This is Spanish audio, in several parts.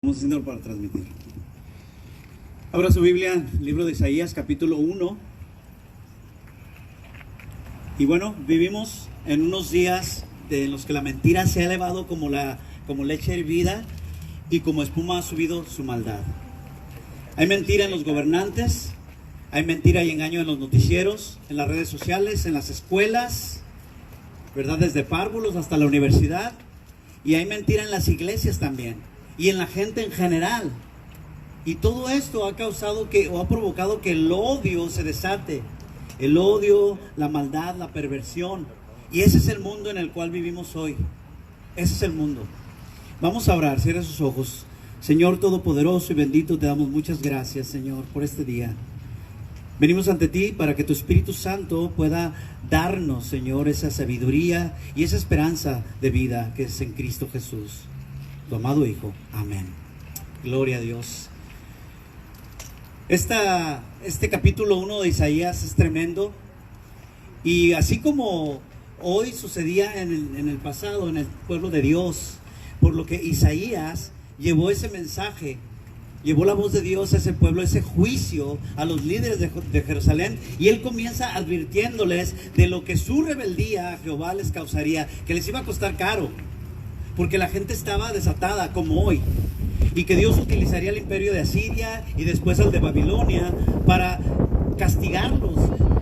Vamos haciéndolo para transmitir. Abra su Biblia, libro de Isaías, capítulo 1. Y bueno, vivimos en unos días en los que la mentira se ha elevado como leche hervida y como espuma ha subido su maldad. Hay mentira en los gobernantes, hay mentira y engaño en los noticieros, en las redes sociales, en las escuelas, ¿verdad? Desde párvulos hasta la universidad. Y hay mentira en las iglesias también. Y en la gente en general. Y todo esto ha provocado que el odio se desate. El odio, la maldad, la perversión. Y ese es el mundo en el cual vivimos hoy. Ese es el mundo. Vamos a orar, cierra sus ojos. Señor Todopoderoso y bendito, te damos muchas gracias, Señor, por este día. Venimos ante ti para que tu Espíritu Santo pueda darnos, Señor, esa sabiduría y esa esperanza de vida que es en Cristo Jesús, tu amado Hijo. Amén. Gloria a Dios. Este capítulo 1 de Isaías es tremendo. Y así como hoy sucedía en el pasado, en el pueblo de Dios, por lo que Isaías llevó ese mensaje, llevó la voz de Dios a ese pueblo, ese juicio a los líderes de Jerusalén, y él comienza advirtiéndoles de lo que su rebeldía a Jehová les causaría, que les iba a costar caro, porque la gente estaba desatada como hoy, y que Dios utilizaría el imperio de Asiria y después al de Babilonia para castigarlos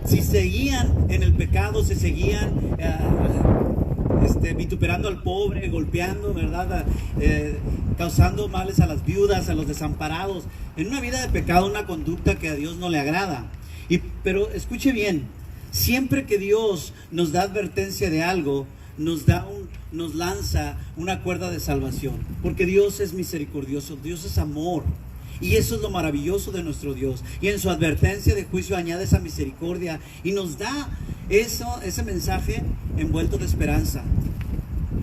si seguían en el pecado, si seguían vituperando al pobre, golpeando, ¿verdad? Causando males a las viudas, a los desamparados, en una vida de pecado, una conducta que a Dios no le agrada. Pero escuche bien, siempre que Dios nos da advertencia de algo, nos lanza una cuerda de salvación, porque Dios es misericordioso, Dios es amor, y eso es lo maravilloso de nuestro Dios. Y en su advertencia de juicio añade esa misericordia y nos da ese mensaje envuelto de esperanza.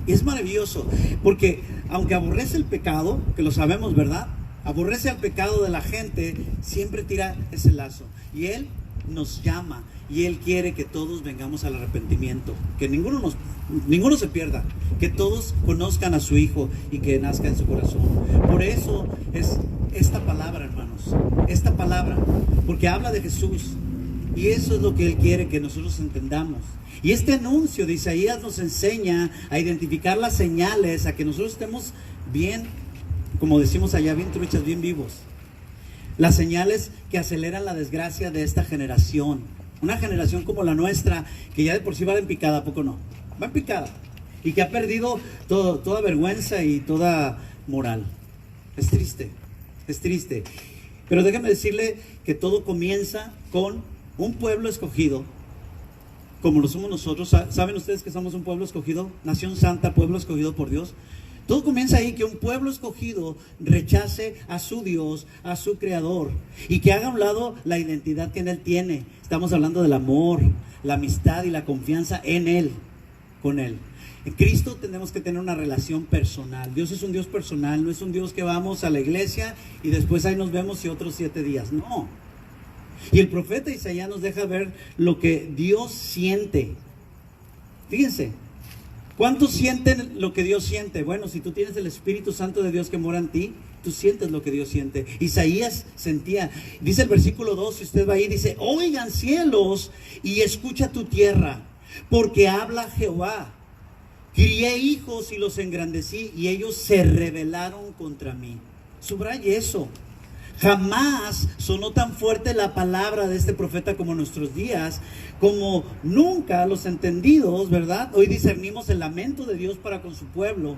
Y es maravilloso, porque aunque aborrece el pecado, que lo sabemos, ¿verdad? Aborrece el pecado de la gente, siempre tira ese lazo. Y Él nos llama, y Él quiere que todos vengamos al arrepentimiento, que ninguno se pierda, que todos conozcan a su Hijo y que nazca en su corazón. Por eso es esta palabra, hermanos, esta palabra, porque habla de Jesús, y eso es lo que Él quiere que nosotros entendamos. Y este anuncio de Isaías nos enseña a identificar las señales, a que nosotros estemos bien, como decimos allá, bien truchas, bien vivos. Las señales que aceleran la desgracia de esta generación. Una generación como la nuestra, que ya de por sí va en picada, ¿a poco no? Va en picada. Y que ha perdido toda vergüenza y toda moral. Es triste, es triste. Pero déjenme decirle que todo comienza con un pueblo escogido, como lo somos nosotros. ¿Saben ustedes que somos un pueblo escogido? Nación santa, pueblo escogido por Dios. Todo comienza ahí, que un pueblo escogido rechace a su Dios, a su Creador, y que haga a un lado la identidad que en Él tiene. Estamos hablando del amor, la amistad y la confianza en Él, con Él. En Cristo tenemos que tener una relación personal. Dios es un Dios personal, no es un Dios que vamos a la iglesia y después ahí nos vemos y otros 7 días. No. Y el profeta Isaías nos deja ver lo que Dios siente. Fíjense, ¿cuántos sienten lo que Dios siente? Bueno, si tú tienes el Espíritu Santo de Dios que mora en ti, tú sientes lo que Dios siente. Isaías sentía, dice el versículo 2, si usted va ahí, dice: oigan cielos y escucha tu tierra, porque habla Jehová. Crié hijos y los engrandecí, y ellos se rebelaron contra mí. Subraye eso. Jamás sonó tan fuerte la palabra de este profeta como en nuestros días, como nunca los entendidos, ¿verdad? Hoy discernimos el lamento de Dios para con su pueblo.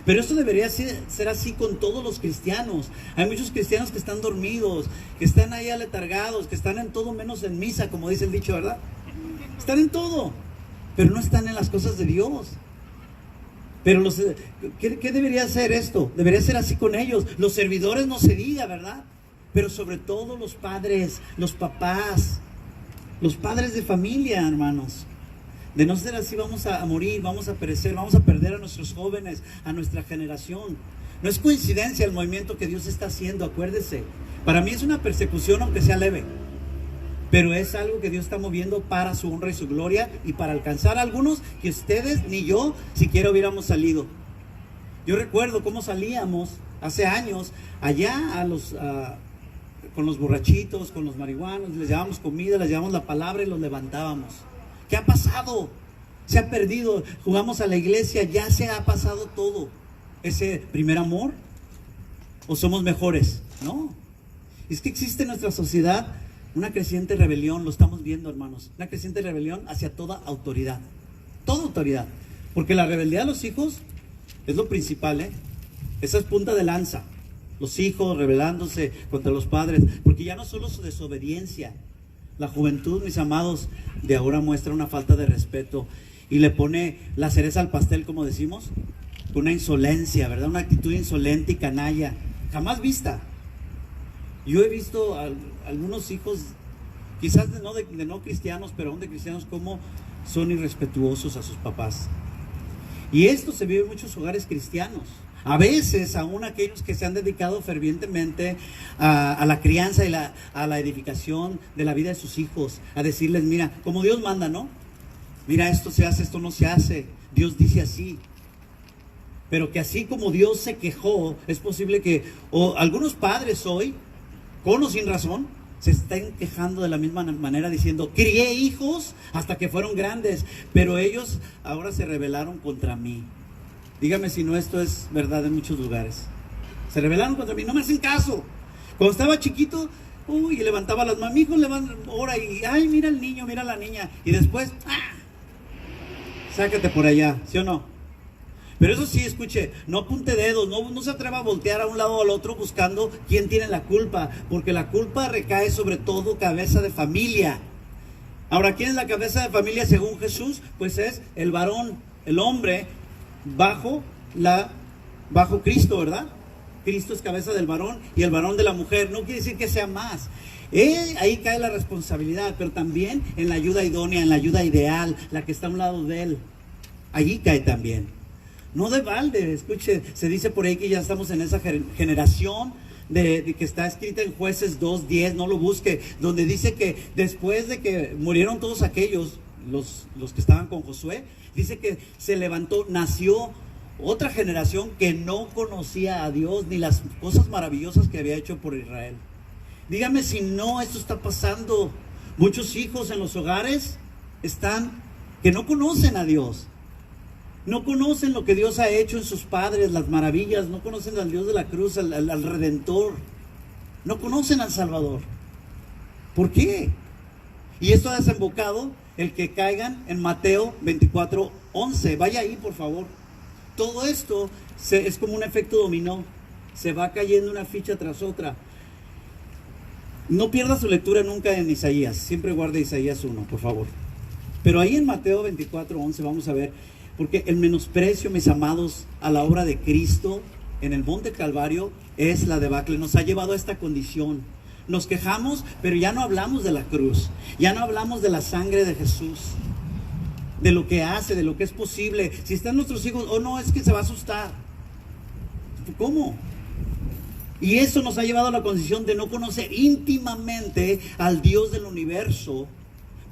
Pero esto debería ser así con todos los cristianos. Hay muchos cristianos que están dormidos, que están ahí aletargados, que están en todo menos en misa, como dice el dicho, ¿verdad? Están en todo, pero no están en las cosas de Dios. Pero ¿qué debería ser esto? Debería ser así con ellos. Los servidores no se diga, ¿verdad? Pero sobre todo los padres, los papás, los padres de familia, hermanos. De no ser así vamos a morir, vamos a perecer, vamos a perder a nuestros jóvenes, a nuestra generación. No es coincidencia el movimiento que Dios está haciendo, acuérdese. Para mí es una persecución, aunque sea leve, pero es algo que Dios está moviendo para su honra y su gloria, y para alcanzar a algunos que ustedes ni yo siquiera hubiéramos salido. Yo recuerdo cómo salíamos Hace años, allá con los borrachitos, con los marihuanos, les llevábamos comida, les llevábamos la palabra y los levantábamos. ¿Qué ha pasado? Se ha perdido. Jugamos a la iglesia, ya se ha pasado todo. ¿Ese primer amor? ¿O somos mejores? No. Es que existe en nuestra sociedad una creciente rebelión, lo estamos viendo, hermanos. Una creciente rebelión hacia toda autoridad. Toda autoridad. Porque la rebeldía de los hijos es lo principal, ¿eh? Esa es punta de lanza. Los hijos rebelándose contra los padres. Porque ya no solo su desobediencia. La juventud, mis amados, de ahora muestra una falta de respeto. Y le pone la cereza al pastel, como decimos. Una insolencia, ¿verdad? Una actitud insolente y canalla. Jamás vista. Yo he visto a algunos hijos, quizás de no cristianos, pero aún de cristianos, cómo son irrespetuosos a sus papás. Y esto se vive en muchos hogares cristianos. A veces, aún aquellos que se han dedicado fervientemente a la crianza y a la edificación de la vida de sus hijos, a decirles, mira, como Dios manda, ¿no? Mira, esto se hace, esto no se hace. Dios dice así. Pero que así como Dios se quejó, es posible que algunos padres hoy, con o sin razón, se estén quejando de la misma manera, diciendo, crié hijos hasta que fueron grandes, pero ellos ahora se rebelaron contra mí. Dígame si no, esto es verdad en muchos lugares. Se rebelaron contra mí, no me hacen caso. Cuando estaba chiquito, y levantaba las manos, mi hijo levanta, ora, y ay, mira el niño, mira la niña, y después, sácate por allá, ¿sí o no? Pero eso sí, escuche, no apunte dedos, no se atreva a voltear a un lado o al otro buscando quién tiene la culpa, porque la culpa recae sobre todo cabeza de familia. Ahora, ¿quién es la cabeza de familia según Jesús? Pues es el varón, el hombre, bajo Cristo, ¿verdad? Cristo es cabeza del varón y el varón de la mujer. No quiere decir que sea más. Ahí cae la responsabilidad, pero también en la ayuda idónea, en la ayuda ideal, la que está a un lado de él. Allí cae también. No de balde, escuche, se dice por ahí que ya estamos en esa generación de que está escrita en Jueces 2:10, no lo busque, donde dice que después de que murieron todos aquellos, los que estaban con Josué, dice que se levantó, nació otra generación que no conocía a Dios ni las cosas maravillosas que había hecho por Israel. Dígame si no, esto está pasando. Muchos hijos en los hogares que no conocen a Dios. No conocen lo que Dios ha hecho en sus padres, las maravillas. No conocen al Dios de la cruz, al Redentor. No conocen al Salvador. ¿Por qué? Y esto ha desembocado el que caigan en Mateo 24:11. Vaya ahí, por favor. Todo esto es como un efecto dominó. Se va cayendo una ficha tras otra. No pierda su lectura nunca en Isaías. Siempre guarde Isaías 1, por favor. Pero ahí en Mateo 24:11 vamos a ver. Porque el menosprecio, mis amados, a la obra de Cristo en el monte Calvario es la debacle. Nos ha llevado a esta condición. Nos quejamos, pero ya no hablamos de la cruz. Ya no hablamos de la sangre de Jesús. De lo que hace, de lo que es posible. Si están nuestros hijos, no, es que se va a asustar. ¿Cómo? Y eso nos ha llevado a la condición de no conocer íntimamente al Dios del universo.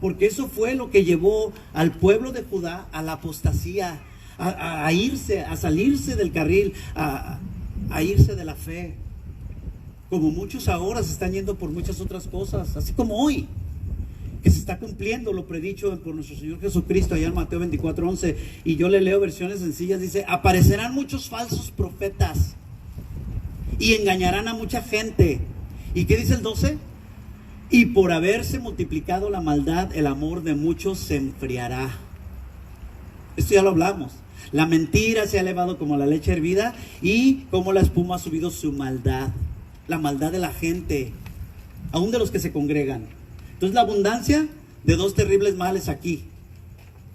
Porque eso fue lo que llevó al pueblo de Judá a la apostasía, a irse, a salirse del carril, a irse de la fe. Como muchos ahora se están yendo por muchas otras cosas, así como hoy, que se está cumpliendo lo predicho por nuestro Señor Jesucristo allá en Mateo 24:11. Y yo le leo versiones sencillas, dice, aparecerán muchos falsos profetas y engañarán a mucha gente. ¿Y qué dice el 12? Y por haberse multiplicado la maldad, el amor de muchos se enfriará. Esto ya lo hablamos. La mentira se ha elevado como la leche hervida y como la espuma ha subido su maldad. La maldad de la gente, aún de los que se congregan. Entonces la abundancia de dos terribles males aquí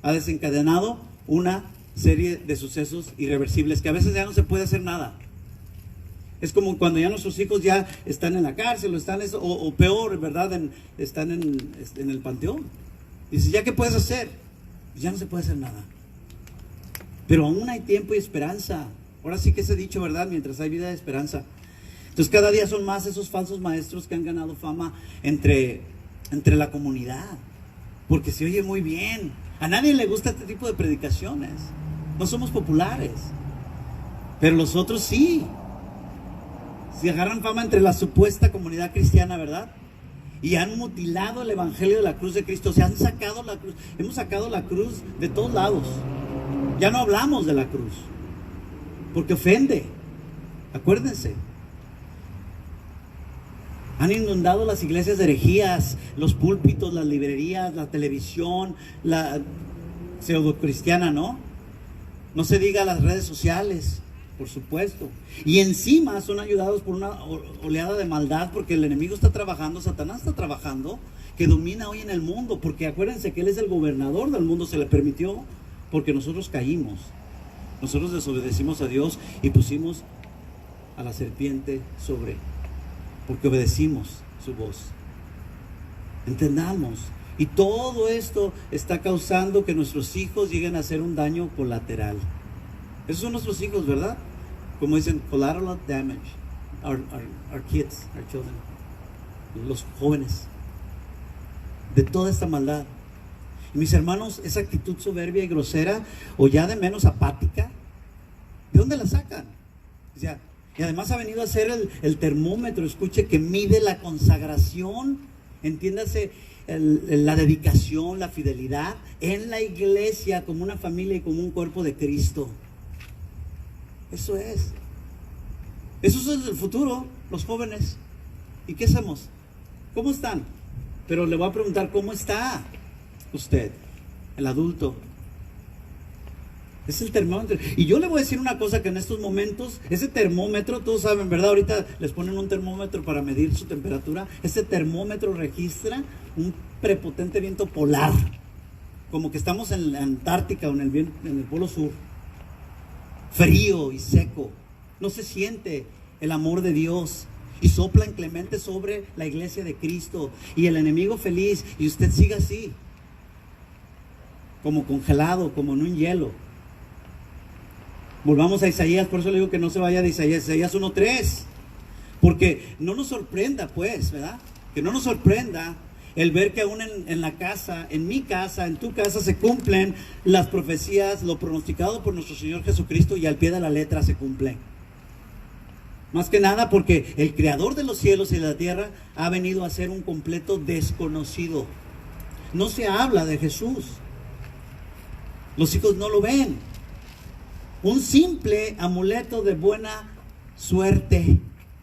ha desencadenado una serie de sucesos irreversibles que a veces ya no se puede hacer nada. Es como cuando ya nuestros hijos ya están en la cárcel o peor, ¿verdad? Están en el panteón. Dices, ¿ya qué puedes hacer? Pues ya no se puede hacer nada. Pero aún hay tiempo y esperanza. Ahora sí que se ha dicho, ¿verdad? Mientras hay vida, hay esperanza. Entonces cada día son más esos falsos maestros que han ganado fama entre la comunidad. Porque se oye muy bien. A nadie le gusta este tipo de predicaciones. No somos populares. Pero los otros sí. Se agarran fama entre la supuesta comunidad cristiana, ¿verdad? Y han mutilado el evangelio de la cruz de Cristo. Se han sacado la cruz. Hemos sacado la cruz de todos lados. Ya no hablamos de la cruz, porque ofende. Acuérdense. Han inundado las iglesias de herejías, los púlpitos, las librerías, la televisión, la pseudocristiana, ¿no? No se diga las redes sociales, por supuesto. Y encima son ayudados por una oleada de maldad, porque el enemigo está trabajando, Satanás está trabajando, que domina hoy en el mundo, porque acuérdense que él es el gobernador del mundo, se le permitió, porque nosotros caímos. Nosotros desobedecimos a Dios y pusimos a la serpiente sobre, porque obedecimos su voz. Entendamos. Y todo esto está causando que nuestros hijos lleguen a hacer un daño colateral. Esos son nuestros hijos, ¿verdad? Como dicen, collateral damage. Our kids, our children. Los jóvenes. De toda esta maldad. Y mis hermanos, esa actitud soberbia y grosera, o ya de menos apática, ¿de dónde la sacan? O sea, y además ha venido a ser el termómetro, escuche, que mide la consagración, entiéndase, la dedicación, la fidelidad en la iglesia como una familia y como un cuerpo de Cristo. Eso es el futuro, los jóvenes. ¿Y qué hacemos? ¿Cómo están? Pero le voy a preguntar, ¿cómo está usted, el adulto? Es el termómetro. Y yo le voy a decir una cosa, que en estos momentos, ese termómetro, todos saben, ¿verdad? Ahorita les ponen un termómetro para medir su temperatura. Ese termómetro registra un prepotente viento polar, como que estamos en la Antártica o en el Polo Sur. Frío y seco. No se siente el amor de Dios. Y sopla inclemente sobre la iglesia de Cristo. Y el enemigo feliz. Y usted sigue así, como congelado, como en un hielo. Volvamos a Isaías, por eso le digo que no se vaya de Isaías 1:3, porque no nos sorprenda, pues, ¿verdad? Que no nos sorprenda el ver que aún en la casa, en mi casa, en tu casa, se cumplen las profecías, lo pronosticado por nuestro Señor Jesucristo, y al pie de la letra se cumple. Más que nada porque el creador de los cielos y de la tierra ha venido a ser un completo desconocido. No se habla de Jesús. Los hijos no lo ven. Un simple amuleto de buena suerte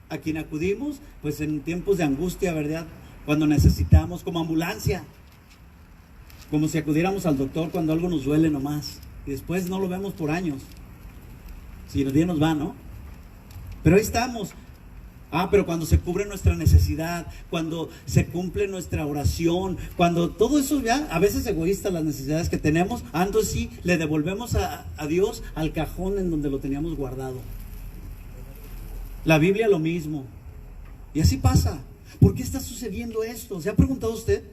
a quien acudimos, pues en tiempos de angustia, ¿verdad? Cuando necesitamos, como ambulancia, como si acudiéramos al doctor cuando algo nos duele nomás, y después no lo vemos por años, si nos bien nos va, ¿no? Pero ahí estamos. Pero cuando se cubre nuestra necesidad, cuando se cumple nuestra oración, cuando todo eso ya, a veces egoístas las necesidades que tenemos, entonces sí, le devolvemos a Dios al cajón en donde lo teníamos guardado. La Biblia lo mismo. Y así pasa. ¿Por qué está sucediendo esto? ¿Se ha preguntado usted?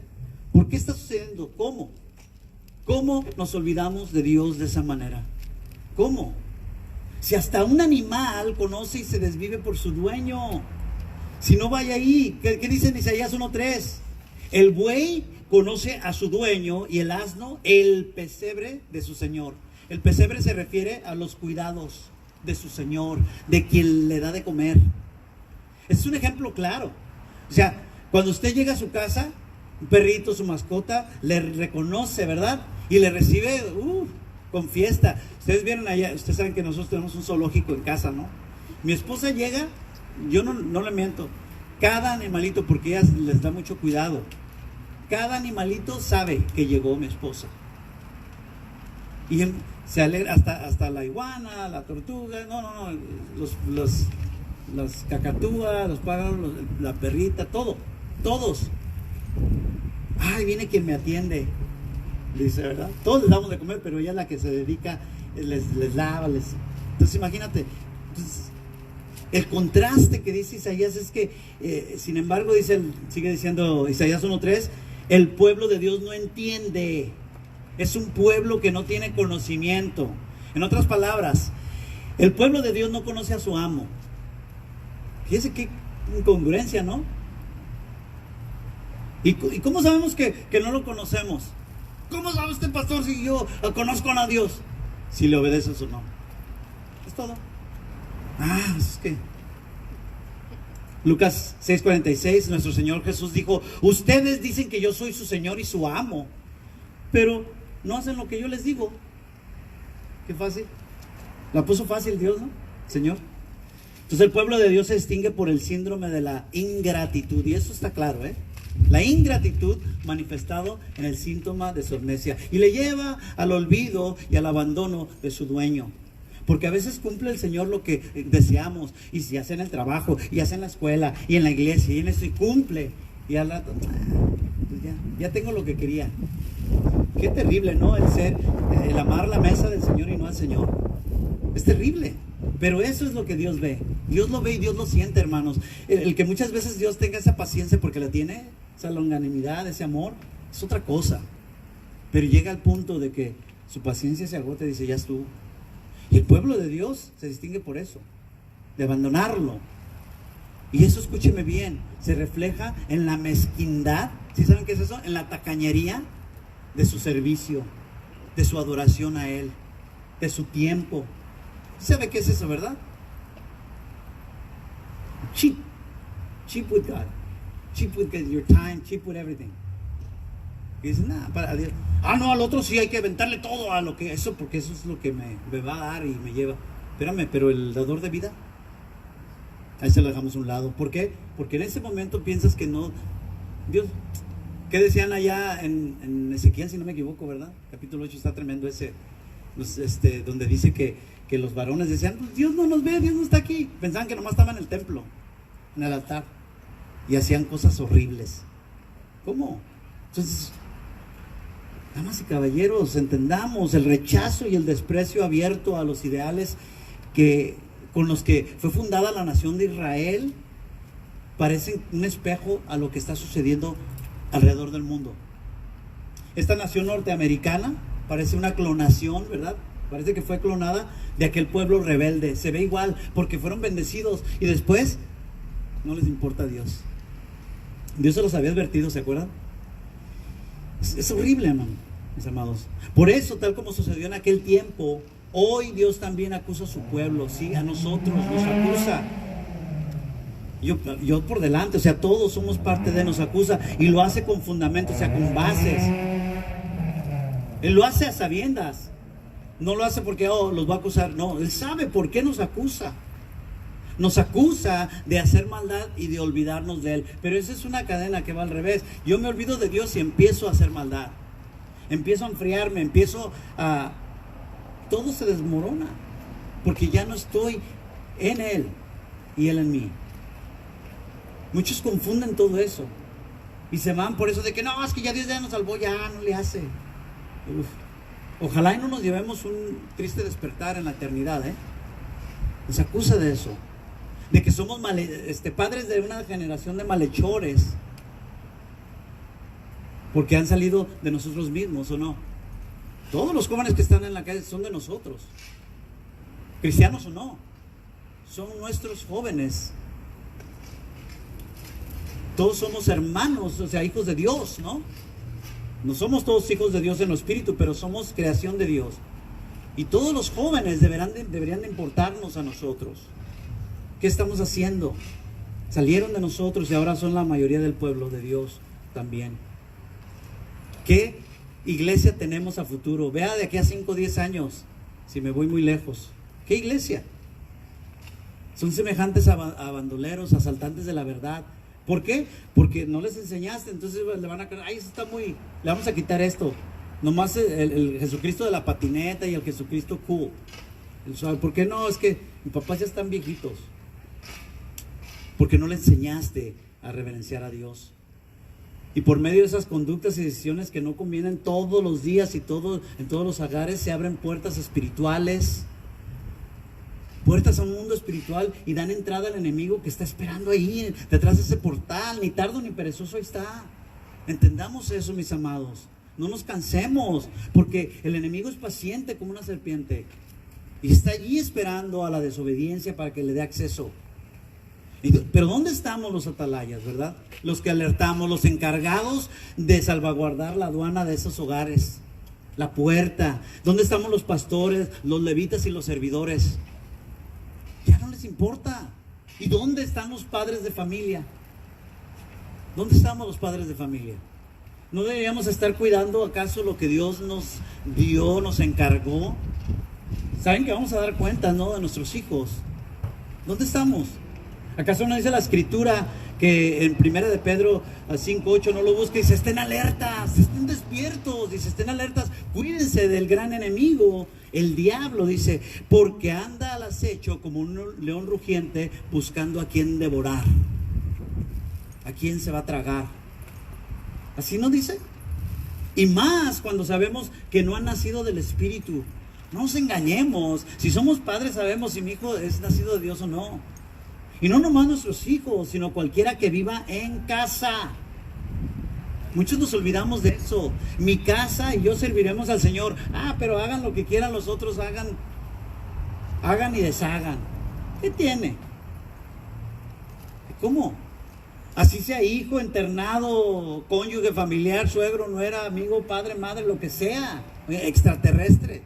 ¿Por qué está sucediendo? ¿Cómo? ¿Cómo nos olvidamos de Dios de esa manera? ¿Cómo? Si hasta un animal conoce y se desvive por su dueño. Si no, vaya ahí. ¿Qué dice en Isaías 1:3? El buey conoce a su dueño y el asno el pesebre de su señor. El pesebre se refiere a los cuidados de su señor, de quien le da de comer. Es un ejemplo claro. O sea, cuando usted llega a su casa, un perrito, su mascota, le reconoce, ¿verdad? Y le recibe con fiesta. Ustedes vieron allá, ustedes saben que nosotros tenemos un zoológico en casa, ¿no? Mi esposa llega, yo no le miento, cada animalito, porque ella les da mucho cuidado, cada animalito sabe que llegó mi esposa. Y se alegra hasta la iguana, la tortuga, las cacatúas, los pájaros, la perrita, todos. Ay, viene quien me atiende, dice, ¿verdad? Todos les damos de comer, pero ella es la que se dedica, les lava, Entonces imagínate, el contraste que dice Isaías es que, sin embargo, sigue diciendo Isaías 1:3, el pueblo de Dios no entiende. Es un pueblo que no tiene conocimiento. En otras palabras, el pueblo de Dios no conoce a su amo. Fíjese qué incongruencia, ¿no? ¿Y cómo sabemos que no lo conocemos? ¿Cómo sabe usted, pastor, si yo conozco a Dios? Si le obedeces o no. Es todo. Es que Lucas 6:46, nuestro Señor Jesús dijo: ustedes dicen que yo soy su Señor y su amo, pero no hacen lo que yo les digo. Qué fácil. La puso fácil Dios, ¿no? Señor. Entonces el pueblo de Dios se distingue por el síndrome de la ingratitud, y eso está claro, ¿eh? La ingratitud manifestado en el síntoma de su amnesia, y le lleva al olvido y al abandono de su dueño. Porque a veces cumple el Señor lo que deseamos, y se hace en el trabajo, y hace en la escuela, y en la iglesia, y en eso, y cumple. Y al rato, pues ya tengo lo que quería. Qué terrible, ¿no? El amar la mesa del Señor y no al Señor. Es terrible. Pero eso es lo que Dios ve. Dios lo ve y Dios lo siente, hermanos. El que muchas veces Dios tenga esa paciencia porque la tiene, esa longanimidad, ese amor, es otra cosa. Pero llega al punto de que su paciencia se agota y dice: ya estuvo. Y el pueblo de Dios se distingue por eso, de abandonarlo. Y eso, escúcheme bien, se refleja en la mezquindad. ¿Sí saben qué es eso? En la tacañería de su servicio, de su adoración a Él, de su tiempo. ¿Sabe qué es eso, verdad? Cheap with God, cheap with your time, cheap with everything. Y dice: nada, para Dios. No, al otro sí hay que aventarle todo a lo que eso, porque eso es lo que me va a dar y me lleva. Espérame, pero el dador de vida, ahí se lo dejamos a un lado. ¿Por qué? Porque en ese momento piensas que no. Dios, ¿qué decían allá en Ezequiel, si no me equivoco, verdad? Capítulo 8 está tremendo ese, donde dice que los varones decían: pues Dios no nos ve, Dios no está aquí. Pensaban que nomás estaba en el templo, en el altar, y hacían cosas horribles. ¿Cómo? Entonces, damas y caballeros, entendamos el rechazo y el desprecio abierto a los ideales con los que fue fundada la nación de Israel parecen un espejo a lo que está sucediendo alrededor del mundo. Esta nación norteamericana parece una clonación, ¿verdad? Parece que fue clonada de aquel pueblo rebelde. Se ve igual porque fueron bendecidos y después no les importa a Dios. Dios se los había advertido, ¿se acuerdan? Es horrible, hermano, mis amados. Por eso, tal como sucedió en aquel tiempo, hoy Dios también acusa a su pueblo, sí, a nosotros nos acusa. Yo por delante, o sea, todos somos parte de, nos acusa, y lo hace con fundamentos, o sea, con bases. Él lo hace a sabiendas. No lo hace porque los va a acusar. No, Él sabe por qué nos acusa. Nos acusa de hacer maldad y de olvidarnos de Él. Pero esa es una cadena que va al revés. Yo me olvido de Dios y empiezo a hacer maldad. Empiezo a enfriarme, todo se desmorona. Porque ya no estoy en Él y Él en mí. Muchos confunden todo eso. Y se van por eso de que no, es que ya Dios ya nos salvó, ya no le hace. Uf. Ojalá y no nos llevemos un triste despertar en la eternidad, ¿eh? Nos acusa de eso, de que somos padres de una generación de malhechores, porque han salido de nosotros mismos, ¿o no? Todos los jóvenes que están en la calle son de nosotros, cristianos o no, son nuestros jóvenes. Todos somos hermanos, o sea, hijos de Dios, ¿no? No somos todos hijos de Dios en lo espíritu, pero somos creación de Dios. Y todos los jóvenes deberían de importarnos a nosotros. ¿Qué estamos haciendo? Salieron de nosotros y ahora son la mayoría del pueblo de Dios también. ¿Qué iglesia tenemos a futuro? Vea de aquí a 5 o 10 años, si me voy muy lejos. ¿Qué iglesia? Son semejantes a bandoleros, asaltantes de la verdad. ¿Por qué? Porque no les enseñaste, entonces le van a creer: ay, eso está le vamos a quitar esto. Nomás el Jesucristo de la patineta y el Jesucristo cool. ¿Por qué no? Es que mis papás ya están viejitos. Porque no le enseñaste a reverenciar a Dios. Y por medio de esas conductas y decisiones que no convienen todos los días y en todos los hogares, se abren puertas espirituales. Puertas a un mundo espiritual, y dan entrada al enemigo que está esperando ahí, detrás de ese portal. Ni tardo ni perezoso, ahí está. Entendamos eso, mis amados. No nos cansemos, porque el enemigo es paciente como una serpiente y está allí esperando a la desobediencia para que le dé acceso. Pero ¿dónde estamos los atalayas, verdad? Los que alertamos, los encargados de salvaguardar la aduana de esos hogares, la puerta. ¿Dónde estamos los pastores, los levitas y los servidores? Ya no les importa. ¿Y dónde están los padres de familia? ¿Dónde estamos los padres de familia? ¿No deberíamos estar cuidando acaso lo que Dios nos dio, nos encargó? Saben que vamos a dar cuenta, ¿no?, de nuestros hijos. ¿Dónde estamos? ¿Acaso no dice la Escritura que en 1 de Pedro 5:8 no lo busque? Dice, estén alertas, estén despiertos, dice, estén alertas, cuídense del gran enemigo, el diablo, dice, porque anda al acecho como un león rugiente buscando a quien devorar, a quien se va a tragar. ¿Así no dice? Y más cuando sabemos que no han nacido del Espíritu. No nos engañemos. Si somos padres sabemos si mi hijo es nacido de Dios o no. Y no nomás nuestros hijos, sino cualquiera que viva en casa. Muchos nos olvidamos de eso. Mi casa y yo serviremos al Señor. Pero hagan lo que quieran los otros, hagan y deshagan. ¿Qué tiene? ¿Cómo? Así sea hijo, internado, cónyuge, familiar, suegro, nuera, amigo, padre, madre, lo que sea, extraterrestre.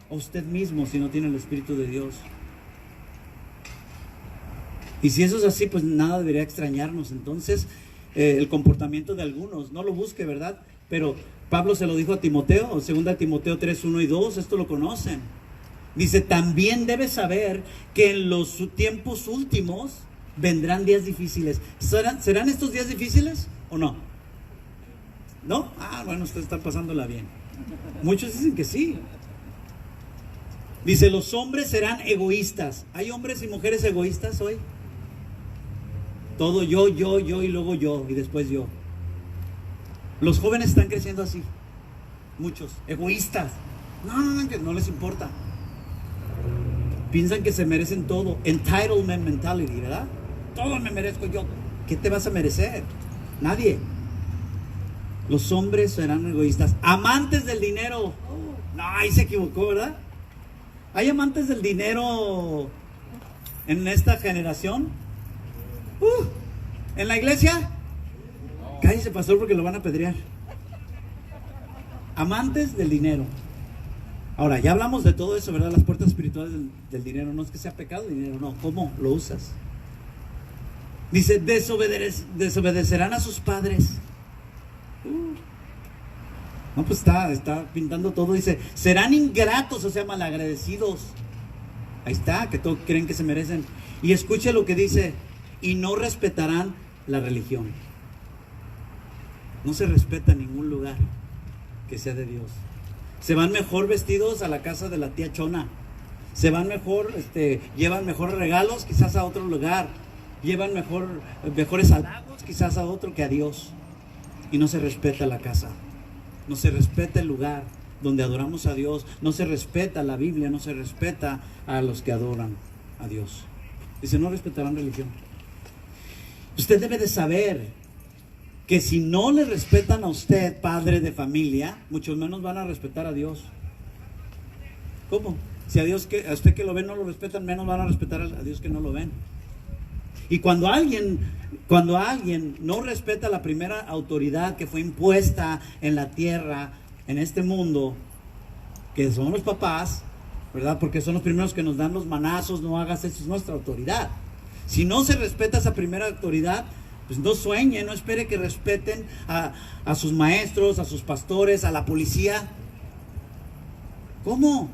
O usted mismo si no tiene el Espíritu de Dios. Y si eso es así, pues nada debería extrañarnos. Entonces, el comportamiento de algunos, no lo busque, ¿verdad? Pero Pablo se lo dijo a Timoteo, 2 Timoteo 3:1 y 2, esto lo conocen. Dice, también debes saber que en los tiempos últimos vendrán días difíciles. ¿Serán estos días difíciles o no? ¿No? Bueno, ustedes están pasándola bien. Muchos dicen que sí. Dice, los hombres serán egoístas. ¿Hay hombres y mujeres egoístas hoy? Todo yo y luego yo y después yo. Los jóvenes están creciendo así. Muchos, egoístas. No les importa. Piensan que se merecen todo. Entitlement mentality, ¿verdad? Todo me merezco yo. ¿Qué te vas a merecer? Nadie. Los hombres serán egoístas. Amantes del dinero. Ahí se equivocó, ¿verdad? ¿Hay amantes del dinero en esta generación? ¿En la iglesia? Cállese, pastor, porque lo van a apedrear. Amantes del dinero. Ahora, ya hablamos de todo eso, ¿verdad? Las puertas espirituales del dinero. No es que sea pecado el dinero, no. ¿Cómo lo usas? Dice, desobedecerán a sus padres. No, pues está pintando todo. Dice, serán ingratos, o sea, malagradecidos. Ahí está, que todos creen que se merecen. Y escuche lo que dice, y no respetarán la religión. No se respeta en ningún lugar que sea de Dios. Se van mejor vestidos a la casa de la tía Chona. Se van mejor, llevan mejores regalos quizás a otro lugar. Llevan mejores halagos quizás a otro que a Dios. Y no se respeta la casa. No se respeta el lugar donde adoramos a Dios. No se respeta la Biblia. No se respeta a los que adoran a Dios. Dice, no respetarán religión. Usted debe de saber que si no le respetan a usted, padre de familia, mucho menos van a respetar a Dios. ¿Cómo? Si a usted que lo ven no lo respetan, menos van a respetar a Dios que no lo ven. Y cuando alguien no respeta la primera autoridad que fue impuesta en la tierra, en este mundo, que son los papás, ¿verdad? Porque son los primeros que nos dan los manazos, no hagas eso, es nuestra autoridad. Si no se respeta esa primera autoridad, pues no sueñe, no espere que respeten a sus maestros, a sus pastores, a la policía. ¿Cómo?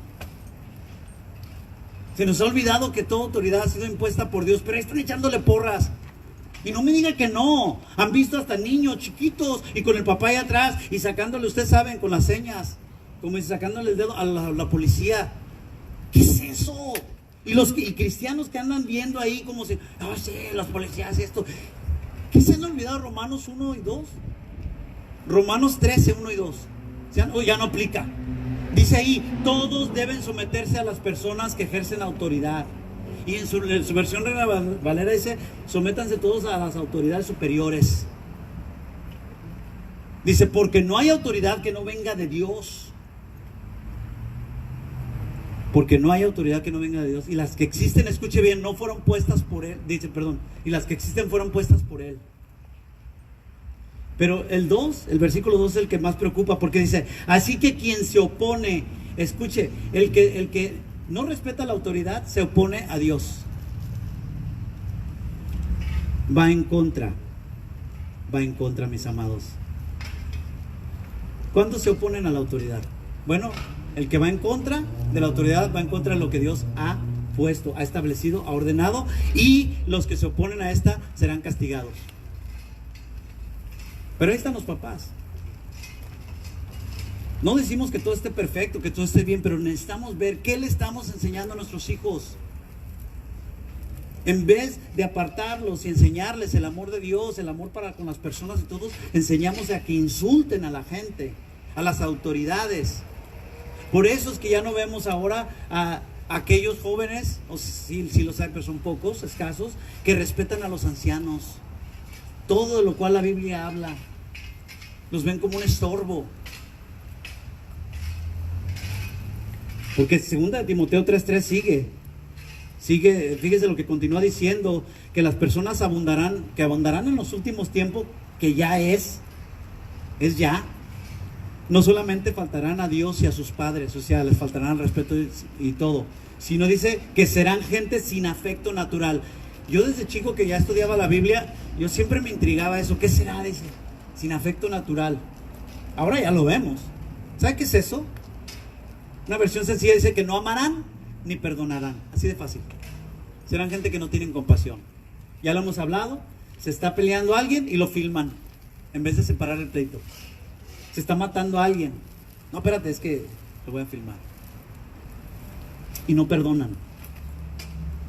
Se nos ha olvidado que toda autoridad ha sido impuesta por Dios, pero ahí están echándole porras. Y no me diga que no. Han visto hasta niños chiquitos y con el papá ahí atrás y sacándole, ustedes saben, con las señas, como si sacándole el dedo a la policía. ¿Qué es eso? Y cristianos que andan viendo ahí como si, sí, los policías y esto. ¿Qué se han olvidado? Romanos 1 y 2. Romanos 13, 1 y 2. Ya no aplica. Dice ahí, todos deben someterse a las personas que ejercen autoridad. Y en su versión Reina Valera dice, sométanse todos a las autoridades superiores. Dice, porque no hay autoridad que no venga de Dios. Porque no hay autoridad que no venga de Dios. Y las que existen, escuche bien, no fueron puestas por Él. Dice, perdón. Y las que existen fueron puestas por Él. Pero el versículo 2 es el que más preocupa, porque dice, así que quien se opone, escuche, el que no respeta la autoridad se opone a Dios. va en contra, mis amados. ¿Cuántos se oponen a la autoridad? Bueno, el que va en contra de la autoridad va en contra de lo que Dios ha puesto, ha establecido, ha ordenado, y los que se oponen a esta serán castigados. Pero ahí están los papás. No decimos que todo esté perfecto, que todo esté bien, pero necesitamos ver qué le estamos enseñando a nuestros hijos. En vez de apartarlos y enseñarles el amor de Dios, el amor para con las personas y todos, enseñamos a que insulten a la gente, a las autoridades. Por eso es que ya no vemos ahora a aquellos jóvenes, o sí los hay, pero son pocos, escasos, que respetan a los ancianos. Todo de lo cual la Biblia habla, los ven como un estorbo. Porque 2 Timoteo 3:3 sigue, fíjese lo que continúa diciendo, que las personas abundarán en los últimos tiempos, que ya es ya. No solamente faltarán a Dios y a sus padres, o sea, les faltarán el respeto y todo, sino dice que serán gente sin afecto natural. Yo desde chico que ya estudiaba la Biblia, yo siempre me intrigaba eso. ¿Qué será? Dice, sin afecto natural. Ahora ya lo vemos. ¿Sabe qué es eso? Una versión sencilla dice que no amarán ni perdonarán. Así de fácil. Serán gente que no tienen compasión. Ya lo hemos hablado. Se está peleando a alguien y lo filman en vez de separar el pleito. Se está matando a alguien. No, espérate, es que lo voy a filmar. Y no perdonan.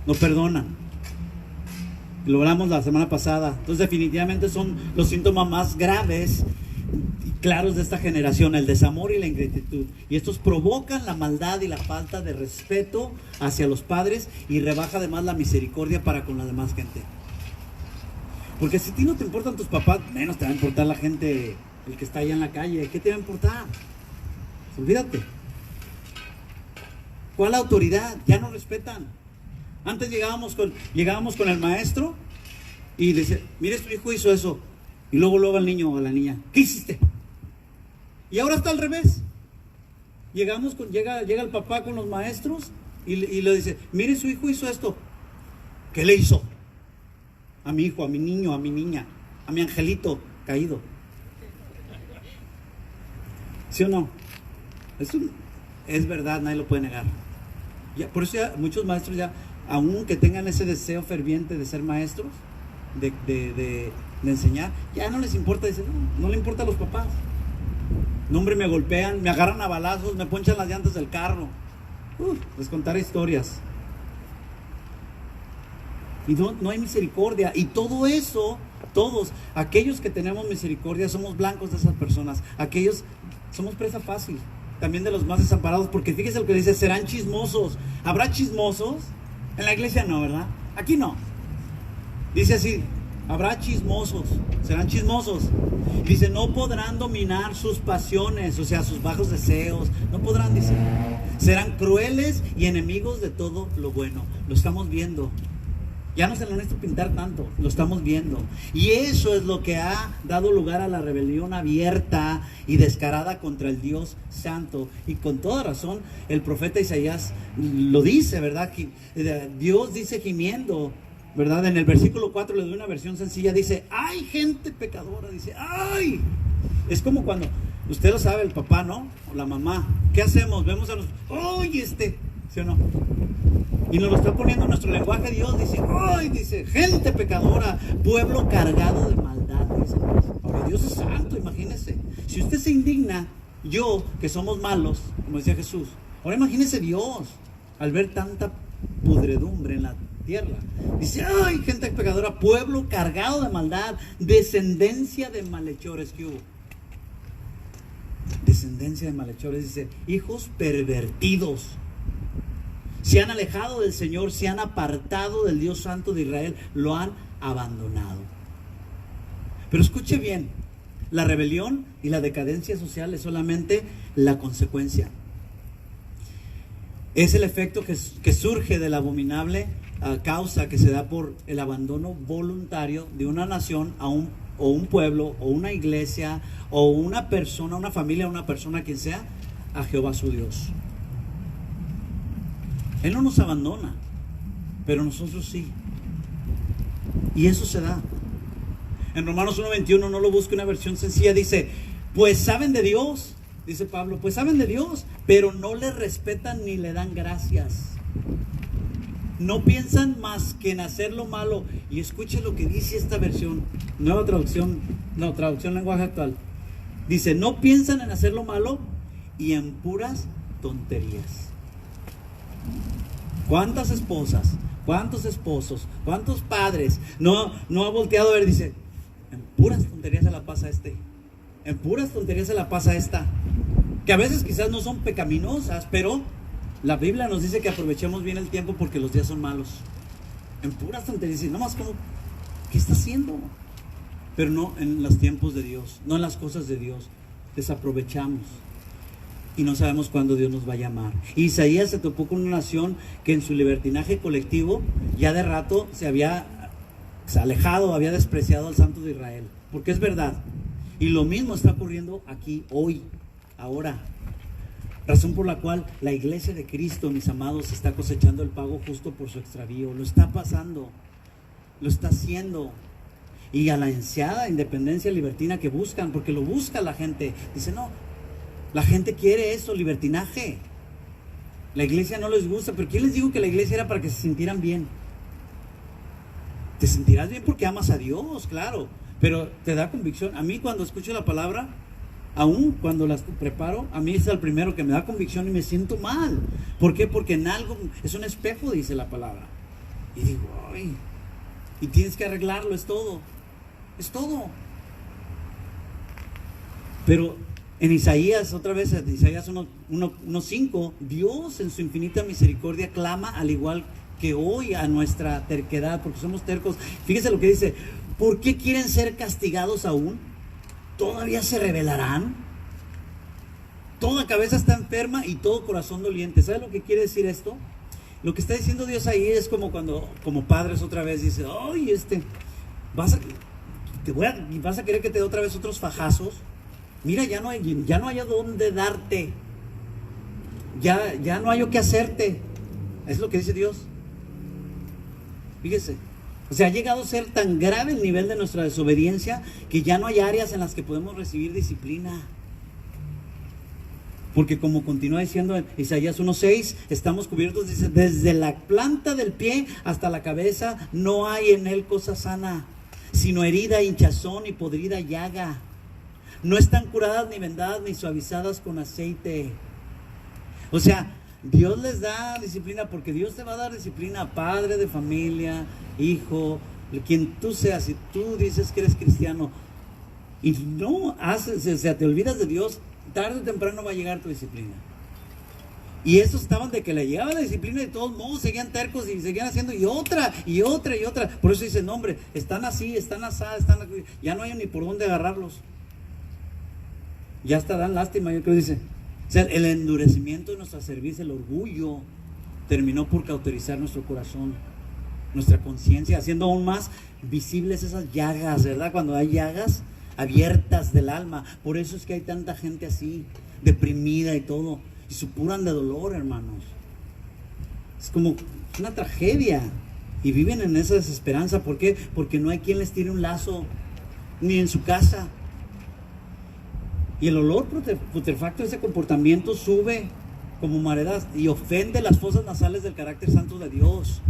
No perdonan. Lo hablamos la semana pasada. Entonces definitivamente son los síntomas más graves y claros de esta generación: el desamor y la ingratitud. Y estos provocan la maldad y la falta de respeto hacia los padres, y rebaja además la misericordia para con la demás gente. Porque si a ti no te importan tus papás, menos te va a importar la gente, el que está allá en la calle. ¿Qué te va a importar? Olvídate. ¿Cuál autoridad? Ya no respetan. Antes llegábamos con el maestro y dice, mire, su hijo hizo eso. Y luego al niño o a la niña, ¿qué hiciste? Y ahora está al revés. Llega el papá con los maestros y le dice, mire, su hijo hizo esto. ¿Qué le hizo? A mi hijo, a mi niño, a mi niña, a mi angelito caído. ¿Sí o no? Eso es verdad, nadie lo puede negar. Ya, por eso ya muchos maestros ya, aunque tengan ese deseo ferviente de ser maestros, de enseñar, ya no les importa. Dicen, no le importa a los papás. No, hombre, me golpean, me agarran a balazos, me ponchan las llantas del carro. Les contaré historias. Y no hay misericordia. Y todo eso, todos aquellos que tenemos misericordia somos blancos de esas personas. Aquellos somos presa fácil también de los más desamparados, porque fíjese lo que dice, serán chismosos. ¿Habrá chismosos? En la iglesia no, ¿verdad? Aquí no. Dice así, habrá chismosos, serán chismosos. Dice, no podrán dominar sus pasiones, o sea, sus bajos deseos. No podrán, dice. Serán crueles y enemigos de todo lo bueno. Lo estamos viendo. Ya no se lo necesito pintar tanto, lo estamos viendo. Y eso es lo que ha dado lugar a la rebelión abierta y descarada contra el Dios Santo. Y con toda razón, el profeta Isaías lo dice, ¿verdad? Dios dice gimiendo, ¿verdad? En el versículo 4 le doy una versión sencilla, dice, ¡ay, gente pecadora! Dice, ¡ay! Es como cuando, usted lo sabe, el papá, ¿no? O la mamá. ¿Qué hacemos? Vemos a los, ¡ay, ¿sí o no? Y nos lo está poniendo en nuestro lenguaje Dios. Dice, ¡ay! Dice, gente pecadora, pueblo cargado de maldad. Dice, ahora Dios es santo, imagínese. Si usted se indigna, yo, que somos malos, como decía Jesús, ahora imagínese Dios al ver tanta pudredumbre en la tierra. Dice, ¡ay! Gente pecadora, pueblo cargado de maldad, descendencia de malhechores. ¿Qué hubo? Descendencia de malhechores. Dice, hijos pervertidos. Se han alejado del Señor, se han apartado del Dios Santo de Israel, lo han abandonado. Pero escuche bien, la rebelión y la decadencia social es solamente la consecuencia. Es el efecto que surge de la abominable causa que se da por el abandono voluntario de una nación o un pueblo, o una iglesia, o una persona, una familia, una persona, quien sea, a Jehová su Dios. Él no nos abandona, pero nosotros sí. Y eso se da. En Romanos 1:21, no lo busque una versión sencilla, dice, pues saben de Dios, dice Pablo, pues saben de Dios, pero no le respetan ni le dan gracias. No piensan más que en hacer lo malo. Y escuche lo que dice esta versión, traducción lenguaje actual. Dice, no piensan en hacer lo malo y en puras tonterías. ¿Cuántas esposas, cuántos esposos, cuántos padres no ha volteado a ver? Dice, en puras tonterías se la pasa en puras tonterías se la pasa esta, que a veces quizás no son pecaminosas, pero la Biblia nos dice que aprovechemos bien el tiempo porque los días son malos. En puras tonterías, y nomás como, ¿qué está haciendo? Pero no en los tiempos de Dios, no en las cosas de Dios. Desaprovechamos y no sabemos cuándo Dios nos va a llamar. Isaías se topó con una nación que en su libertinaje colectivo ya de rato se había alejado, había despreciado al Santo de Israel, porque es verdad. Y lo mismo está ocurriendo aquí, hoy, ahora. Razón por la cual la iglesia de Cristo, mis amados, está cosechando el pago justo por su extravío. Lo está pasando, lo está haciendo. Y a la ansiada independencia libertina que buscan, porque lo busca la gente. Dice, no, la gente quiere eso, libertinaje. La iglesia no les gusta, pero ¿quién les dijo que la iglesia era para que se sintieran bien? Te sentirás bien porque amas a Dios, claro, pero te da convicción. A mí cuando escucho la palabra, aún cuando las preparo, a mí es el primero que me da convicción y me siento mal. ¿Por qué? Porque en algo es un espejo, dice la palabra. Y digo, ay, y tienes que arreglarlo, es todo. Es todo. Pero en Isaías, otra vez, en Isaías 1:5, Dios en su infinita misericordia clama al igual que hoy a nuestra terquedad, porque somos tercos. Fíjese lo que dice, ¿por qué quieren ser castigados aún? ¿Todavía se rebelarán? Toda cabeza está enferma y todo corazón doliente. ¿Sabe lo que quiere decir esto? Lo que está diciendo Dios ahí es como cuando, como padres otra vez, dice, ay, vas a querer que te dé otra vez otros fajazos. Mira, ya no hay a dónde darte. Ya no hay o qué hacerte. Es lo que dice Dios. Fíjese. O sea, ha llegado a ser tan grave el nivel de nuestra desobediencia que ya no hay áreas en las que podemos recibir disciplina. Porque como continúa diciendo en Isaías 1:6, estamos cubiertos, dice, desde la planta del pie hasta la cabeza no hay en él cosa sana, sino herida, hinchazón y podrida llaga. No están curadas ni vendadas ni suavizadas con aceite. O sea, Dios les da disciplina porque Dios te va a dar disciplina, padre de familia, hijo, quien tú seas. Si tú dices que eres cristiano y no haces, o sea, te olvidas de Dios, tarde o temprano va a llegar tu disciplina. Y estos estaban de que le llegaba la disciplina y de todos modos seguían tercos y seguían haciendo y otra. Por eso dice, no hombre, están así, están asadas, ya no hay ni por dónde agarrarlos. Ya hasta dan lástima, yo creo, dice. O sea, el endurecimiento de nuestra cerviz, el orgullo, terminó por cauterizar nuestro corazón, nuestra conciencia, haciendo aún más visibles esas llagas, ¿verdad? Cuando hay llagas abiertas del alma. Por eso es que hay tanta gente así, deprimida y todo, y supuran de dolor, hermanos. Es como una tragedia, y viven en esa desesperanza. ¿Por qué? Porque no hay quien les tire un lazo, ni en su casa. Y el olor putrefacto de ese comportamiento sube como maredas y ofende las fosas nasales del carácter santo de Dios.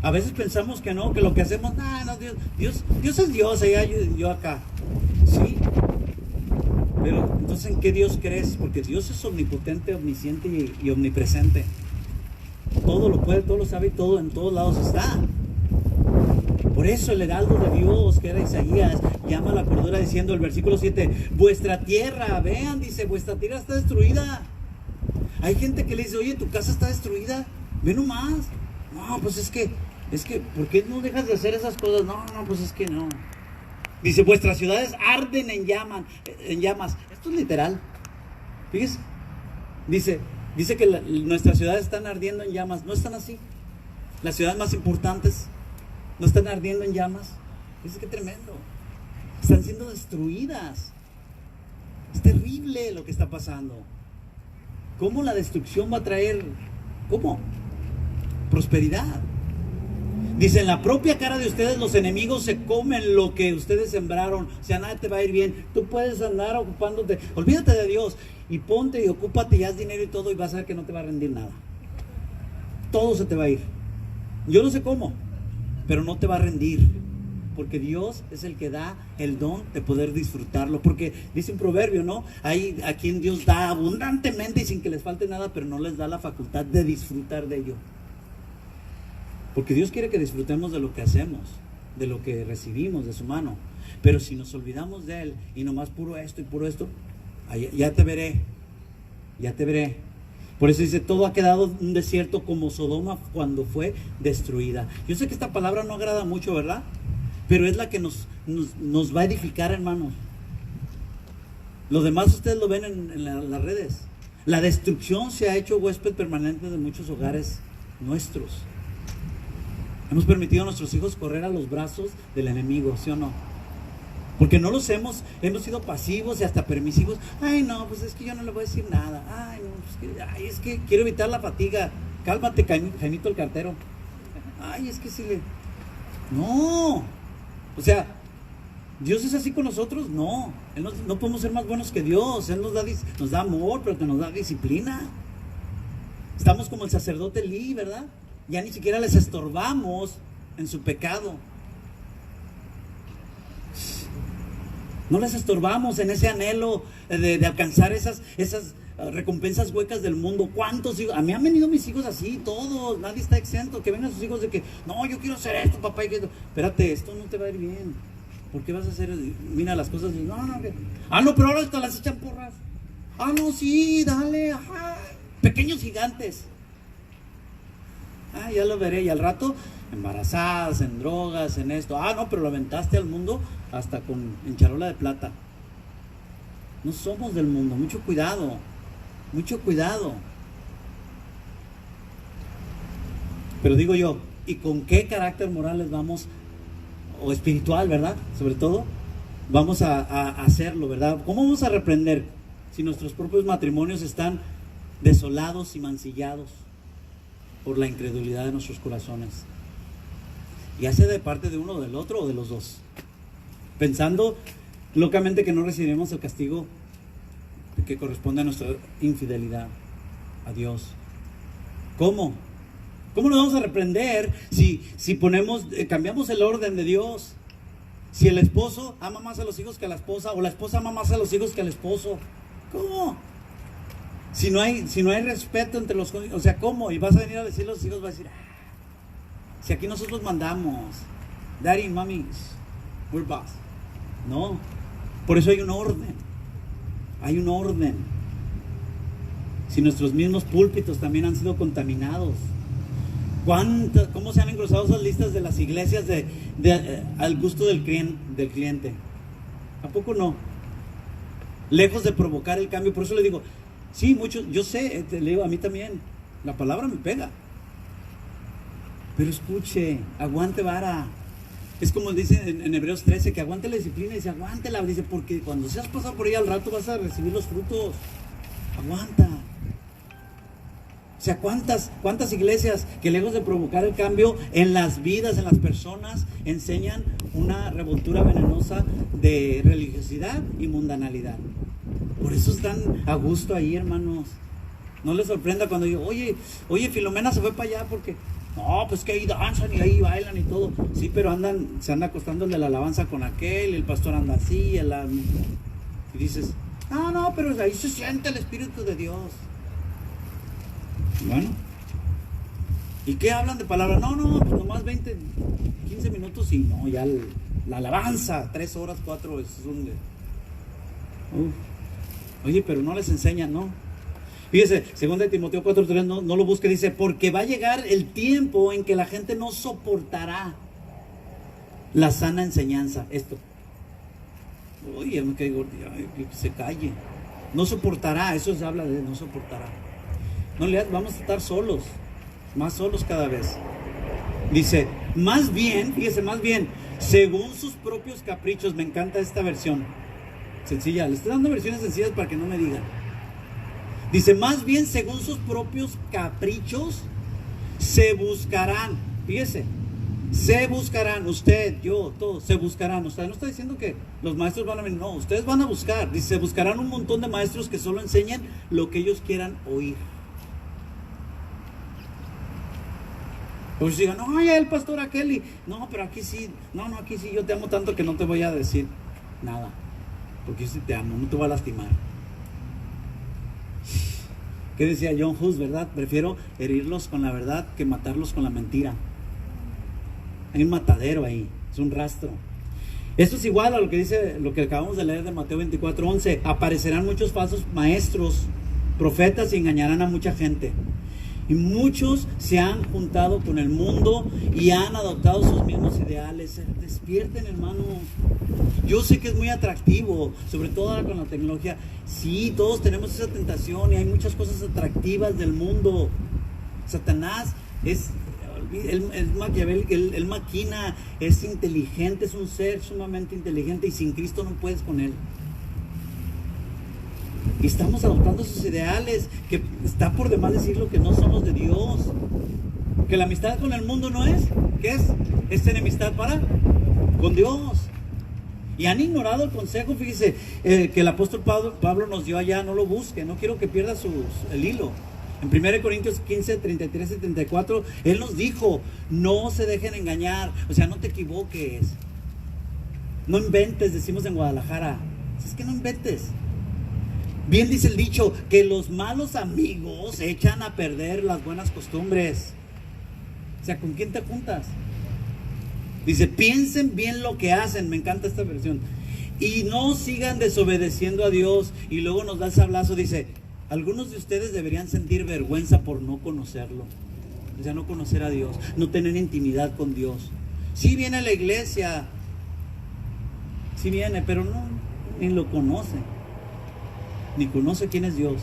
A veces pensamos que no, que lo que hacemos, no, Dios es Dios, allá yo acá. Sí, pero entonces ¿en qué Dios crees? Porque Dios es omnipotente, omnisciente y omnipresente. Todo lo puede, todo lo sabe y todo en todos lados está. Por eso el heraldo de Dios, que era Isaías, llama a la cordura diciendo el versículo 7, vuestra tierra, vean, dice, vuestra tierra está destruida. Hay gente que le dice, oye, tu casa está destruida, ve nomás. No, pues es que, ¿por qué no dejas de hacer esas cosas? No, pues es que no. Dice, vuestras ciudades arden en llamas. Esto es literal. Fíjese. Dice que nuestras ciudades están ardiendo en llamas. No están así. Las ciudades más importantes no están ardiendo en llamas. Dice que tremendo. Están siendo destruidas. Es terrible lo que está pasando. ¿Cómo la destrucción va a traer? ¿Cómo? Prosperidad. Dice, en la propia cara de ustedes los enemigos se comen lo que ustedes sembraron. O sea, nada te va a ir bien. Tú puedes andar ocupándote. Olvídate de Dios y ponte y ocúpate y haz dinero y todo, y vas a ver que no te va a rendir nada. Todo se te va a ir. Yo no sé cómo, pero no te va a rendir. Porque Dios es el que da el don de poder disfrutarlo. Porque dice un proverbio, ¿no? Hay a quien Dios da abundantemente y sin que les falte nada, pero no les da la facultad de disfrutar de ello. Porque Dios quiere que disfrutemos de lo que hacemos, de lo que recibimos de su mano. Pero si nos olvidamos de Él y nomás puro esto y puro esto, ya te veré, ya te veré. Por eso dice, todo ha quedado un desierto como Sodoma cuando fue destruida. Yo sé que esta palabra no agrada mucho, ¿verdad? Pero es la que nos va a edificar, hermanos. Lo demás ustedes lo ven en las redes. La destrucción se ha hecho huésped permanente de muchos hogares nuestros. Hemos permitido a nuestros hijos correr a los brazos del enemigo, ¿sí o no? Porque no los hemos sido pasivos y hasta permisivos. Ay, no, pues es que yo no le voy a decir nada. Ay, no, es que quiero evitar la fatiga. Cálmate, Jaimito el cartero. Ay, es que si le... No. O sea, ¿Dios es así con nosotros? No. No podemos ser más buenos que Dios. Él nos da amor, pero que nos da disciplina. Estamos como el sacerdote Elí, ¿verdad? Ya ni siquiera les estorbamos en su pecado. No les estorbamos en ese anhelo de alcanzar esas recompensas huecas del mundo. ¿Cuántos hijos? A mí han venido mis hijos así, todos, nadie está exento. Que vengan sus hijos de que, no, yo quiero hacer esto, papá. Espérate, esto no te va a ir bien. ¿Por qué vas a hacer? Mira las cosas. No, pero ahora hasta las echan porras. No, sí, dale, ajá. Pequeños gigantes. Ya lo veré. Y al rato, embarazadas, en drogas, en esto. No, pero lo aventaste al mundo hasta en charola de plata. No somos del mundo. Mucho cuidado. Mucho cuidado. Pero digo yo, ¿y con qué carácter moral les vamos, o espiritual, verdad? Sobre todo, vamos a hacerlo, ¿verdad? ¿Cómo vamos a reprender si nuestros propios matrimonios están desolados y mancillados por la incredulidad de nuestros corazones? Ya sea de parte de uno o del otro o de los dos, pensando locamente que no recibiremos el castigo que corresponde a nuestra infidelidad a Dios. ¿Cómo? ¿Cómo nos vamos a reprender si cambiamos el orden de Dios? Si el esposo ama más a los hijos que a la esposa, o la esposa ama más a los hijos que al esposo. ¿Cómo? Si no hay respeto entre los cónyuges, o sea, ¿cómo? Y vas a venir a decirle a los hijos, vas a decir, si aquí nosotros mandamos, Daddy, Mommy, we're boss. No, por eso hay un orden. Hay un orden. Si nuestros mismos púlpitos también han sido contaminados, ¿cómo se han engrosado esas listas de las iglesias al gusto del cliente? ¿A poco no? Lejos de provocar el cambio. Por eso le digo, sí, muchos, yo sé, le digo, a mí también, la palabra me pega. Pero escuche, aguante vara. Es como dice en Hebreos 13, que aguante la disciplina. Dice, aguántela, dice, porque cuando seas pasado por ella al rato vas a recibir los frutos. Aguanta. O sea, ¿cuántas iglesias que lejos de provocar el cambio en las vidas, en las personas, enseñan una revoltura venenosa de religiosidad y mundanalidad? Por eso están a gusto ahí, hermanos. No les sorprenda cuando digo, oye, Filomena se fue para allá porque... No, pues que ahí danzan y ahí bailan y todo. Sí, pero se anda acostando de la alabanza con aquel, y el pastor anda así, y dices, no, pero ahí se siente el Espíritu de Dios. Bueno, ¿y qué hablan de palabras? No, pues nomás 20, 15 minutos y no, ya la alabanza, 3 horas, 4, es donde... Oye, pero no les enseñan, ¿no? Fíjese, 2 Timoteo 4:3, no lo busque, dice, porque va a llegar el tiempo en que la gente no soportará la sana enseñanza. Esto. Oye, ya me caí gordo, que se calle. No soportará, eso se habla de no soportará. No le vamos a estar solos, más solos cada vez. Dice, más bien, según sus propios caprichos. Me encanta esta versión sencilla, le estoy dando versiones sencillas para que no me digan. Dice, más bien según sus propios caprichos se buscarán. Fíjese, Se buscarán, usted, yo, todos, se buscarán. Usted no está diciendo que los maestros van a venir, no, ustedes van a buscar. Dice, se buscarán un montón de maestros que solo enseñen lo que ellos quieran oír. Pues digan, no, ya el pastor aquel, no, pero aquí sí, no, aquí sí, yo te amo tanto que no te voy a decir nada, porque yo sí te amo, no te voy a lastimar. ¿Qué decía John Hus, verdad? Prefiero herirlos con la verdad que matarlos con la mentira. Hay un matadero ahí, es un rastro. Esto es igual a lo que dice, lo que acabamos de leer de Mateo 24:11. Aparecerán muchos falsos maestros, profetas, y engañarán a mucha gente. Y muchos se han juntado con el mundo y han adoptado sus mismos ideales. Despierten, hermanos. Yo sé que es muy atractivo, sobre todo ahora con la tecnología. Sí, todos tenemos esa tentación y hay muchas cosas atractivas del mundo. Satanás es maquiavélico, él maquina, es inteligente, es un ser sumamente inteligente, y sin Cristo no puedes con él. Y estamos adoptando sus ideales, que está por demás decirlo, que no son los de Dios. Que la amistad con el mundo no es, ¿qué es? Es enemistad con Dios. Y han ignorado el consejo, fíjese, que el apóstol Pablo nos dio allá. No lo busque, no quiero que pierda el hilo. En 1 Corintios 15, 33 y 34, él nos dijo, no se dejen engañar, o sea, no te equivoques. No inventes, decimos en Guadalajara. Es que no inventes. Bien dice el dicho, que los malos amigos echan a perder las buenas costumbres. O sea, ¿con quién te juntas? Dice, piensen bien lo que hacen. Me encanta esta versión. Y no sigan desobedeciendo a Dios. Y luego nos da el sablazo, dice, algunos de ustedes deberían sentir vergüenza por no conocerlo. O sea, no conocer a Dios, no tener intimidad con Dios. Sí viene a la iglesia, sí viene, pero no, ni lo conoce. Ni conoce quién es Dios.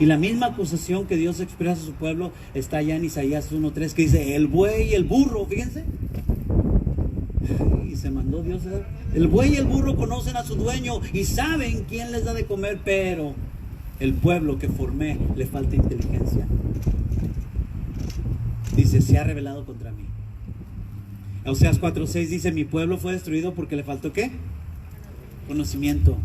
Y la misma acusación que Dios expresa a su pueblo está allá en Isaías 1:3, que dice, el buey y el burro, fíjense. Y se mandó Dios, ¿verdad? El buey y el burro conocen a su dueño y saben quién les da de comer, pero el pueblo que formé le falta inteligencia. Dice, se ha rebelado contra mí. Oseas 4:6 dice, mi pueblo fue destruido porque le faltó ¿qué? Conocimiento.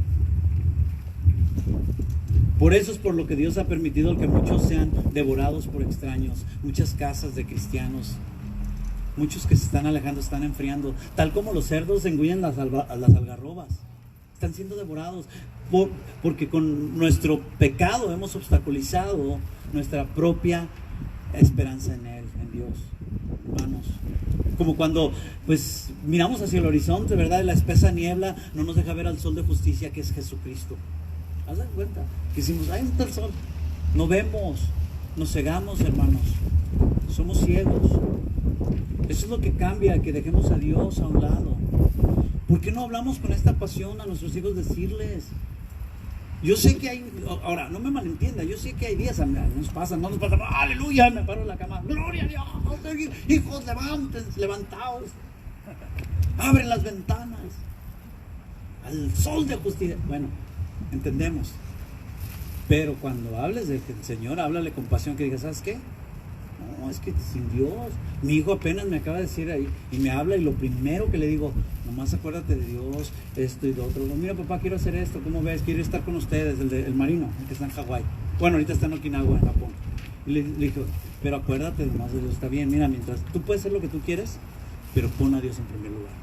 Por eso es por lo que Dios ha permitido que muchos sean devorados por extraños. Muchas casas de cristianos, muchos que se están alejando, están enfriando. Tal como los cerdos engullen las algarrobas. Están siendo devorados porque con nuestro pecado hemos obstaculizado nuestra propia esperanza en Él, en Dios. Hermanos, como cuando pues miramos hacia el horizonte, ¿verdad? Y la espesa niebla no nos deja ver al sol de justicia, que es Jesucristo. ¿Has dado cuenta? Que decimos, ahí está el sol. No vemos, nos cegamos, hermanos. Somos ciegos. Eso es lo que cambia, que dejemos a Dios a un lado. ¿Por qué no hablamos con esta pasión a nuestros hijos, decirles? Yo sé que hay, ahora, no me malentienda, yo sé que hay días, nos pasa, aleluya, me paro en la cama, gloria a Dios, hijos, levantaos, abren las ventanas, al sol de justicia. Bueno, entendemos, pero cuando hables del Señor, háblale con pasión, que digas, ¿sabes qué? No, es que sin Dios, mi hijo apenas me acaba de decir ahí, y me habla, y lo primero que le digo, nomás acuérdate de Dios, esto y lo otro. Mira, papá, quiero hacer esto, ¿cómo ves? Quiero estar con ustedes, el marino, el que está en Hawái. Bueno, ahorita está en Okinawa, en Japón. Y le dijo, pero acuérdate nomás de Dios, está bien, mira, mientras tú puedes hacer lo que tú quieres, pero pon a Dios en primer lugar.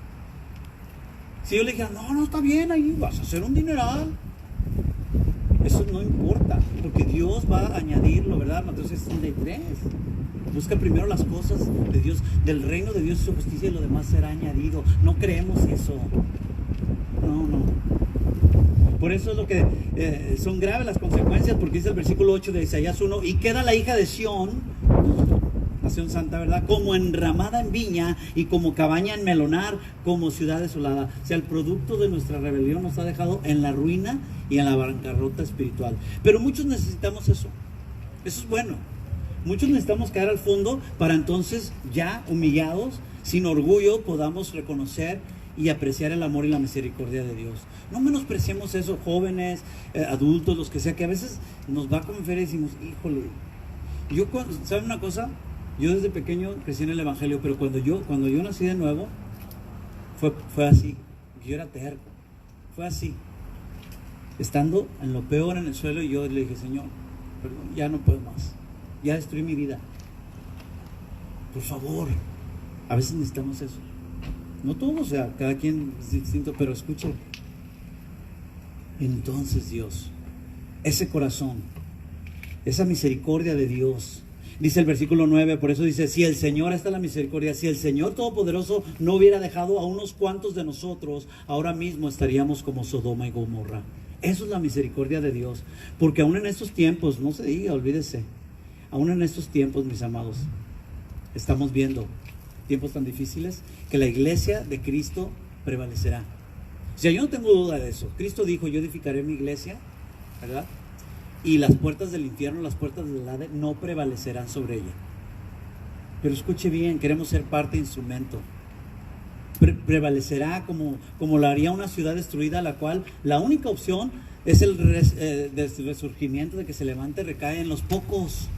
Si yo le dije, no, está bien, ahí vas a hacer un dineral. Eso no importa, porque Dios va a añadirlo, ¿verdad? Mateo 6:33. Busca primero las cosas de Dios, del reino de Dios y su justicia, y lo demás será añadido. No creemos eso. No. Por eso es lo que son graves las consecuencias, porque dice el versículo 8 de Isaías 1, y queda la hija de Sión, nación santa, ¿verdad? Como enramada en viña y como cabaña en melonar, como ciudad desolada. O sea, el producto de nuestra rebelión nos ha dejado en la ruina y en la bancarrota espiritual. Pero muchos necesitamos eso. Eso es bueno. Muchos necesitamos caer al fondo para entonces, ya humillados, sin orgullo, podamos reconocer y apreciar el amor y la misericordia de Dios. No menospreciemos eso, jóvenes, adultos, los que sea, que a veces nos va a conferir y decimos, híjole, ¿saben una cosa? Yo desde pequeño crecí en el Evangelio, pero cuando yo nací de nuevo, fue así. Yo era terco. Fue así. Estando en lo peor en el suelo, yo le dije, Señor, perdón, ya no puedo más. Ya destruí mi vida. Por favor. A veces necesitamos eso. No todos, o sea, cada quien es distinto, pero escuchen. Entonces Dios, ese corazón, esa misericordia de Dios, dice el versículo 9, por eso dice, si el Señor, esta es la misericordia, si el Señor Todopoderoso no hubiera dejado a unos cuantos de nosotros, ahora mismo estaríamos como Sodoma y Gomorra. Eso es la misericordia de Dios, porque aún en estos tiempos, no se diga, olvídese, aún en estos tiempos, mis amados, estamos viendo tiempos tan difíciles que la iglesia de Cristo prevalecerá. O sea, yo no tengo duda de eso. Cristo dijo, yo edificaré mi iglesia, ¿verdad? Y las puertas del infierno, las puertas del Hades no prevalecerán sobre ella. Pero escuche bien, queremos ser parte, instrumento. Prevalecerá como lo haría una ciudad destruida, la cual la única opción es el resurgimiento, de que se levante, recae en los pocos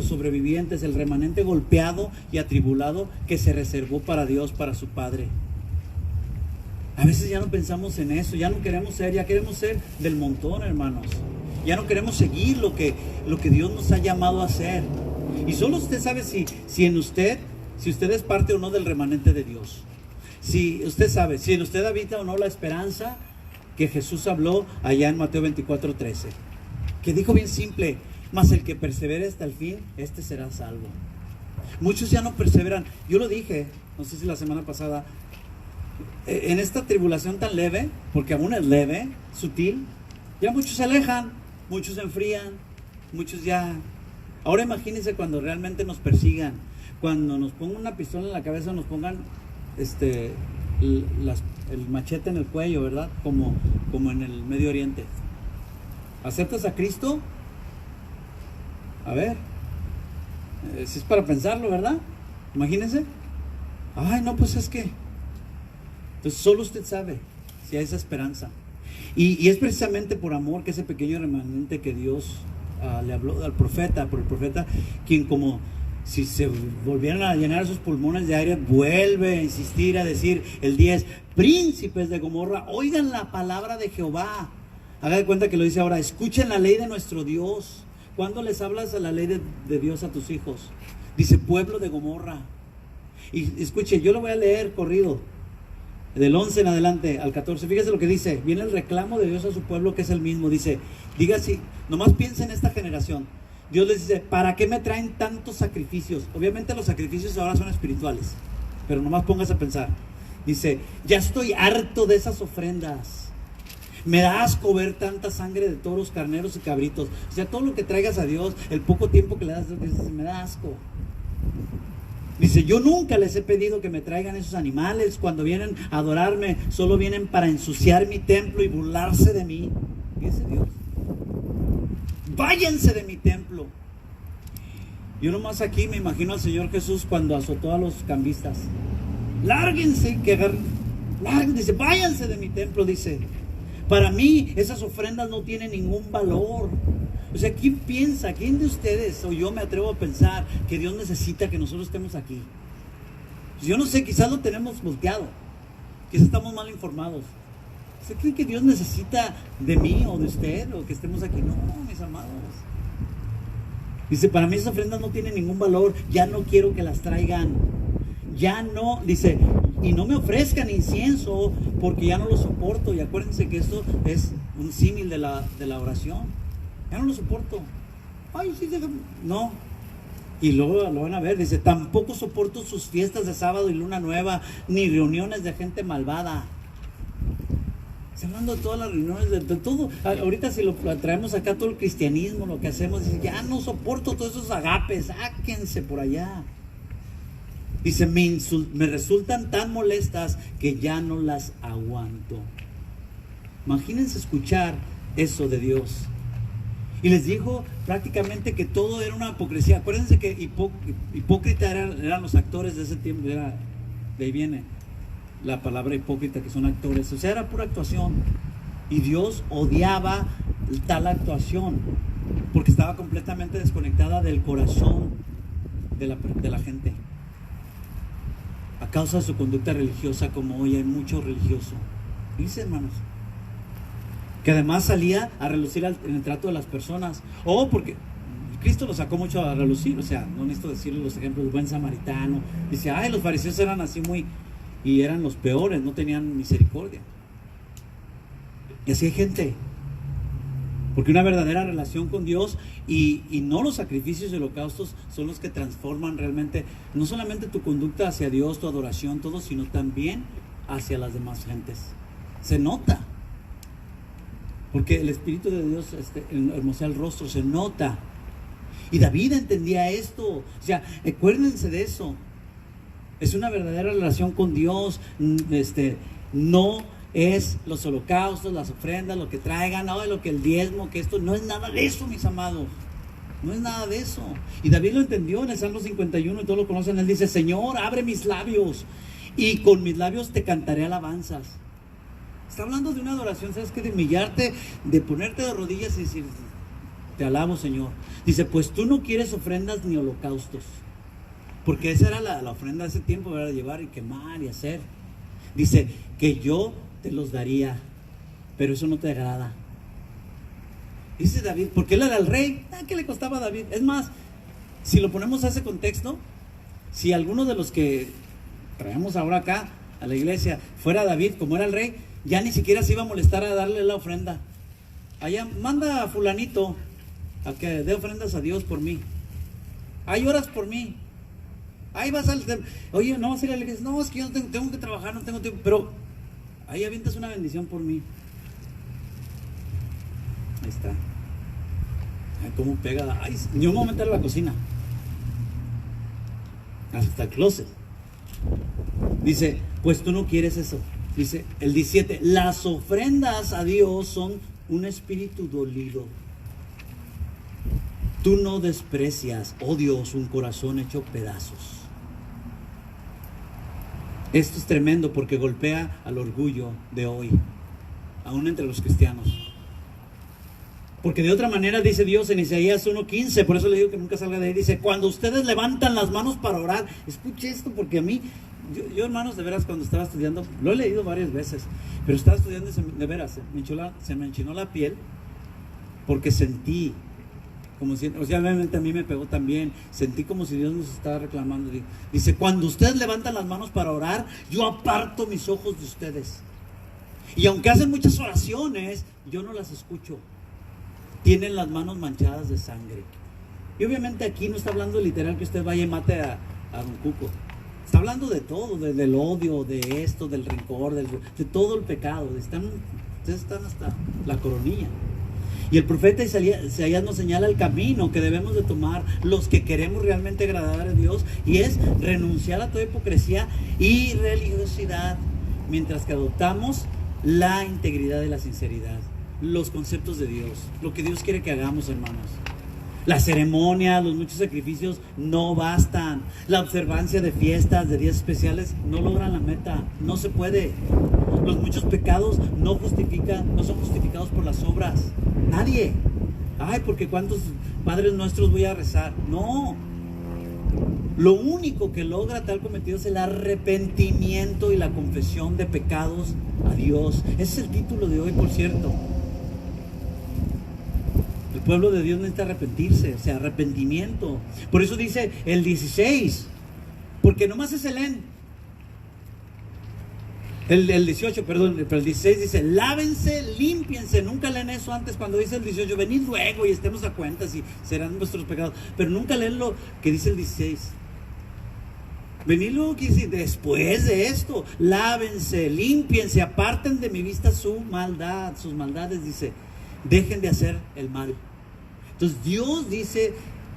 sobrevivientes, el remanente golpeado y atribulado que se reservó para Dios, para su Padre. A veces ya no pensamos en eso, ya no queremos ser, ya queremos ser del montón, hermanos. Ya no queremos seguir lo que Dios nos ha llamado a hacer. Y solo usted sabe si usted es parte o no del remanente de Dios. Si usted sabe, si en usted habita o no la esperanza que Jesús habló allá en Mateo 24:13. Que dijo bien simple, mas el que persevere hasta el fin, este será salvo. Muchos ya no perseveran. Yo lo dije, no sé si la semana pasada, en esta tribulación tan leve, porque aún es leve, sutil, ya muchos se alejan, muchos se enfrían, muchos ya. Ahora imagínense cuando realmente nos persigan, cuando nos pongan una pistola en la cabeza, nos pongan el machete en el cuello, ¿verdad? Como en el Medio Oriente. ¿Aceptas a Cristo? A ver, si es para pensarlo, ¿verdad? Imagínense. Ay, no, pues es que. Entonces solo usted sabe si hay esa esperanza. Y es precisamente por amor que ese pequeño remanente que Dios le habló por el profeta, quien como si se volvieran a llenar sus pulmones de aire, vuelve a insistir a decir el 10, príncipes de Gomorra, oigan la palabra de Jehová. Haga de cuenta que lo dice ahora, escuchen la ley de nuestro Dios. ¿Cuándo les hablas de la ley de Dios a tus hijos? Dice, pueblo de Gomorra. Y escuche, yo lo voy a leer corrido, del 11 en adelante al 14. Fíjese lo que dice. Viene el reclamo de Dios a su pueblo, que es el mismo. Dice, diga así, nomás piensa en esta generación. Dios les dice, ¿para qué me traen tantos sacrificios? Obviamente los sacrificios ahora son espirituales, pero nomás póngase a pensar. Dice, ya estoy harto de esas ofrendas. Me da asco ver tanta sangre de toros, carneros y cabritos. O sea, todo lo que traigas a Dios, el poco tiempo que le das a Dios, me da asco. Dice, yo nunca les he pedido que me traigan esos animales. Cuando vienen a adorarme, solo vienen para ensuciar mi templo y burlarse de mí. Dice Dios, váyanse de mi templo. Yo nomás aquí me imagino al Señor Jesús cuando azotó a los cambistas. Lárguense, dice, váyanse de mi templo, dice. Para mí esas ofrendas no tienen ningún valor. O sea, ¿quién piensa? ¿Quién de ustedes o yo me atrevo a pensar que Dios necesita que nosotros estemos aquí? Pues yo no sé, quizás lo tenemos volteado. Quizás estamos mal informados. ¿Usted cree que Dios necesita de mí o de usted o que estemos aquí? No, mis amados. Dice, para mí esas ofrendas no tienen ningún valor. Ya no quiero que las traigan. Ya no, dice, y no me ofrezcan incienso porque ya no lo soporto. Y acuérdense que esto es un símil de la oración. Ya no lo soporto. Ay, sí, no. Y luego lo van a ver, dice, tampoco soporto sus fiestas de sábado y luna nueva, ni reuniones de gente malvada. Está hablando de todas las reuniones, de todo. Ahorita si lo traemos acá, todo el cristianismo, lo que hacemos, dice, ya no soporto todos esos agapes, sáquense por allá. Dice, me resultan tan molestas que ya no las aguanto. Imagínense escuchar eso de Dios. Y les dijo prácticamente que todo era una hipocresía. Acuérdense que hipócrita eran los actores de ese tiempo. De ahí viene la palabra hipócrita, que son actores. O sea, era pura actuación. Y Dios odiaba tal actuación porque estaba completamente desconectada del corazón. de la gente, a causa de su conducta religiosa, como hoy hay mucho religioso. Dice, hermanos, que además salía a relucir en el trato de las personas. Porque Cristo lo sacó mucho a relucir, o sea, no necesito decirle los ejemplos, el buen samaritano. Dice, los fariseos eran así y eran los peores, no tenían misericordia. Y así hay gente. Porque una verdadera relación con Dios y no los sacrificios y holocaustos son los que transforman realmente, no solamente tu conducta hacia Dios, tu adoración, todo, sino también hacia las demás gentes. Se nota. Porque el Espíritu de Dios hermosea el rostro, se nota. Y David entendía esto. O sea, acuérdense de eso. Es una verdadera relación con Dios. No es los holocaustos, las ofrendas, lo que traigan, lo que el diezmo, que esto, no es nada de eso, mis amados. No es nada de eso. Y David lo entendió en el Salmo 51, y todos lo conocen. Él dice, Señor, abre mis labios, y con mis labios te cantaré alabanzas. Está hablando de una adoración, ¿sabes qué? De humillarte, de ponerte de rodillas y decir, te alabo, Señor. Dice, pues tú no quieres ofrendas ni holocaustos. Porque esa era la ofrenda de ese tiempo, era llevar y quemar y hacer. Dice, que yo te los daría, pero eso no te agrada. Dice David, porque él era el rey. ¿Qué le costaba a David? Es más, si lo ponemos a ese contexto, si alguno de los que traemos ahora acá a la iglesia fuera David, como era el rey, ya ni siquiera se iba a molestar a darle la ofrenda. Allá, manda a fulanito a que dé ofrendas a Dios por mí. Ahí oras por mí. Ahí vas al... Oye, no vas a ir a la iglesia. No, es que yo tengo que trabajar, no tengo tiempo. Pero ahí avientas una bendición por mí. Ahí está. Ay, cómo pega. Ay, ni un momento en la cocina. Hasta el closet. Dice, pues tú no quieres eso. Dice el 17, las ofrendas a Dios son un espíritu dolido. Tú no desprecias, oh Dios, un corazón hecho pedazos. Esto es tremendo porque golpea al orgullo de hoy, aún entre los cristianos. Porque de otra manera dice Dios en Isaías 1:15, por eso le digo que nunca salga de ahí, dice, cuando ustedes levantan las manos para orar, escuche esto porque a mí, yo hermanos, de veras, cuando estaba estudiando, lo he leído varias veces, pero estaba estudiando y de veras, se me enchinó la piel, porque sentí, como si, o sea, obviamente a mí me pegó también, sentí como si Dios nos estaba reclamando. Dice, cuando ustedes levantan las manos para orar, yo aparto mis ojos de ustedes. Y aunque hacen muchas oraciones, yo no las escucho. Tienen las manos manchadas de sangre. Y obviamente aquí no está hablando literal que usted vaya y mate a don Cuco. Está hablando de todo, del odio, de esto, del rencor, de todo el pecado. Ustedes están hasta la coronilla. Y el profeta Isaías nos señala el camino que debemos de tomar los que queremos realmente agradar a Dios, y es renunciar a toda hipocresía y religiosidad, mientras que adoptamos la integridad y la sinceridad, los conceptos de Dios, lo que Dios quiere que hagamos, hermanos. La ceremonia, los muchos sacrificios no bastan. La observancia de fiestas, de días especiales, no logran la meta. No se puede. Los muchos pecados no son justificados por las obras. Nadie. Porque cuántos Padres Nuestros voy a rezar. No. Lo único que logra tal cometido es el arrepentimiento y la confesión de pecados a Dios. Ese es el título de hoy, por cierto. El pueblo de Dios necesita arrepentirse, o sea, arrepentimiento. Por eso dice el 16, porque nomás es el el 18, perdón, pero el 16 dice, lávense, límpiense. Nunca leen eso antes cuando dice el 18, venid luego y estemos a cuentas y serán vuestros pecados. Pero nunca leen lo que dice el 16. Venid luego, que dice, después de esto, lávense, límpiense, aparten de mi vista sus maldades, dice, dejen de hacer el mal. Entonces Dios dice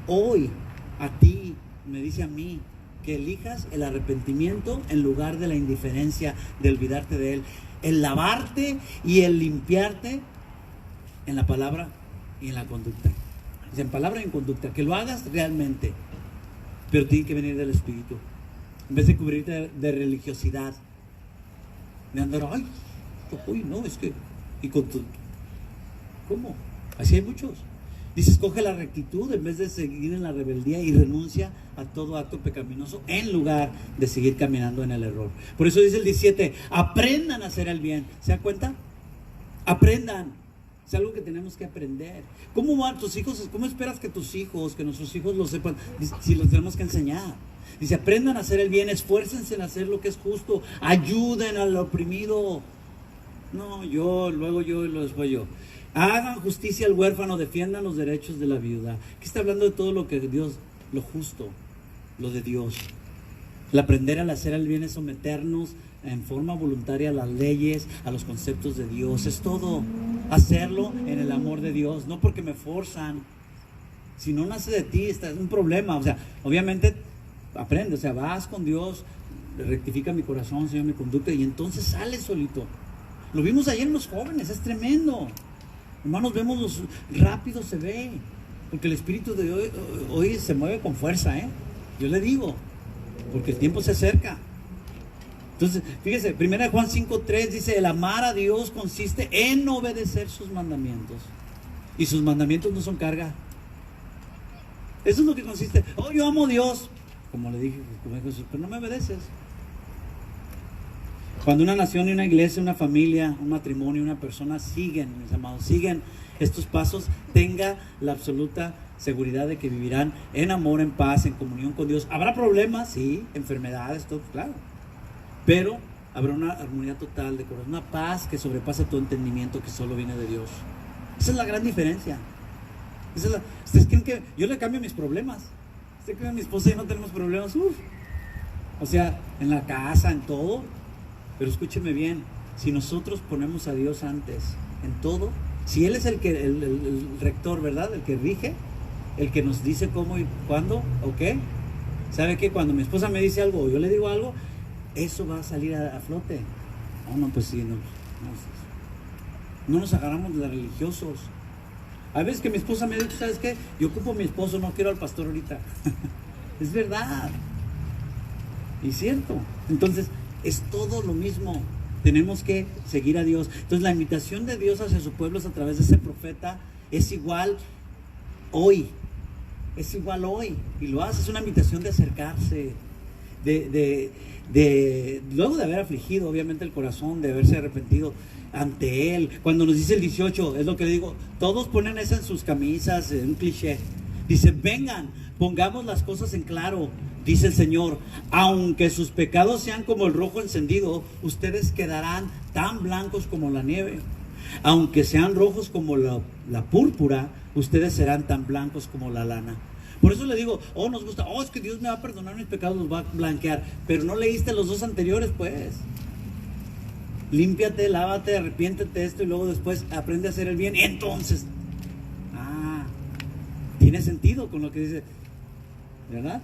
hoy a ti, me dice a mí, que elijas el arrepentimiento en lugar de la indiferencia, de olvidarte de Él, el lavarte y el limpiarte en la palabra y en la conducta. En palabra y en conducta, que lo hagas realmente, pero tiene que venir del Espíritu, en vez de cubrirte de religiosidad, de andar, no, es que, y con tu, ¿cómo? Así hay muchos. Dice, escoge la rectitud en vez de seguir en la rebeldía y renuncia a todo acto pecaminoso en lugar de seguir caminando en el error. Por eso dice el 17, aprendan a hacer el bien. ¿Se dan cuenta? Aprendan. Es algo que tenemos que aprender. ¿Cómo van tus hijos? ¿Cómo esperas que tus hijos, que nuestros hijos lo sepan? Si los tenemos que enseñar. Dice, aprendan a hacer el bien, esfuércense en hacer lo que es justo, ayuden al oprimido. No, luego yo y después yo. Hagan justicia al huérfano, defiendan los derechos de la viuda. Aquí está hablando de todo lo que Dios, lo justo, lo de Dios. El aprender al hacer el bien es someternos en forma voluntaria a las leyes, a los conceptos de Dios. Es todo hacerlo en el amor de Dios, no porque me forzan. Si no nace de ti, es un problema. O sea, obviamente aprende, o sea, vas con Dios, rectifica mi corazón, Señor, mi conducta, y entonces sales solito. Lo vimos ayer en los jóvenes, es tremendo. Hermanos, vemos rápido se ve, porque el espíritu de hoy se mueve con fuerza, yo le digo, porque el tiempo se acerca. Entonces, fíjese, 1 Juan 5:3 dice, el amar a Dios consiste en obedecer sus mandamientos, y sus mandamientos no son carga. Eso es lo que consiste. Oh, yo amo a Dios, como le dije, como dijo Jesús, pero no me obedeces. Cuando una nación y una iglesia, una familia, un matrimonio, una persona siguen, mis amados, siguen estos pasos, tenga la absoluta seguridad de que vivirán en amor, en paz, en comunión con Dios. Habrá problemas, sí, enfermedades, todo, claro, pero habrá una armonía total de corazón, una paz que sobrepasa todo entendimiento, que solo viene de Dios. Esa es la gran diferencia. ¿Ustedes creen que yo le cambio mis problemas? ¿Ustedes creen que mi esposa y yo no tenemos problemas? O sea, en la casa, en todo. Pero escúcheme bien, si nosotros ponemos a Dios antes en todo, si Él es el rector, ¿verdad? El que rige, el que nos dice cómo y cuándo, ¿ok? ¿Sabe qué? Cuando mi esposa me dice algo o yo le digo algo, eso va a salir a flote. No, pues sí, no nos agarramos de religiosos. Hay veces que mi esposa me dice, ¿sabes qué? Yo ocupo a mi esposo, no quiero al pastor ahorita. Es verdad. Y cierto. Entonces, es todo lo mismo. Tenemos que seguir a Dios. Entonces la invitación de Dios hacia su pueblo a través de ese profeta es igual hoy. Es igual hoy. Y lo hace, es una invitación de acercarse, luego de haber afligido obviamente el corazón, de haberse arrepentido ante Él. Cuando nos dice el 18, es lo que le digo, todos ponen eso en sus camisas, un cliché. Dice, vengan, pongamos las cosas en claro. Dice el Señor, aunque sus pecados sean como el rojo encendido, ustedes quedarán tan blancos como la nieve. Aunque sean rojos como la púrpura, ustedes serán tan blancos como la lana. Por eso le digo, nos gusta, es que Dios me va a perdonar mis pecados, los va a blanquear. Pero no leíste los dos anteriores, pues. Límpiate, lávate, arrepiéntete esto y luego después aprende a hacer el bien. Y entonces, tiene sentido con lo que dice, ¿verdad?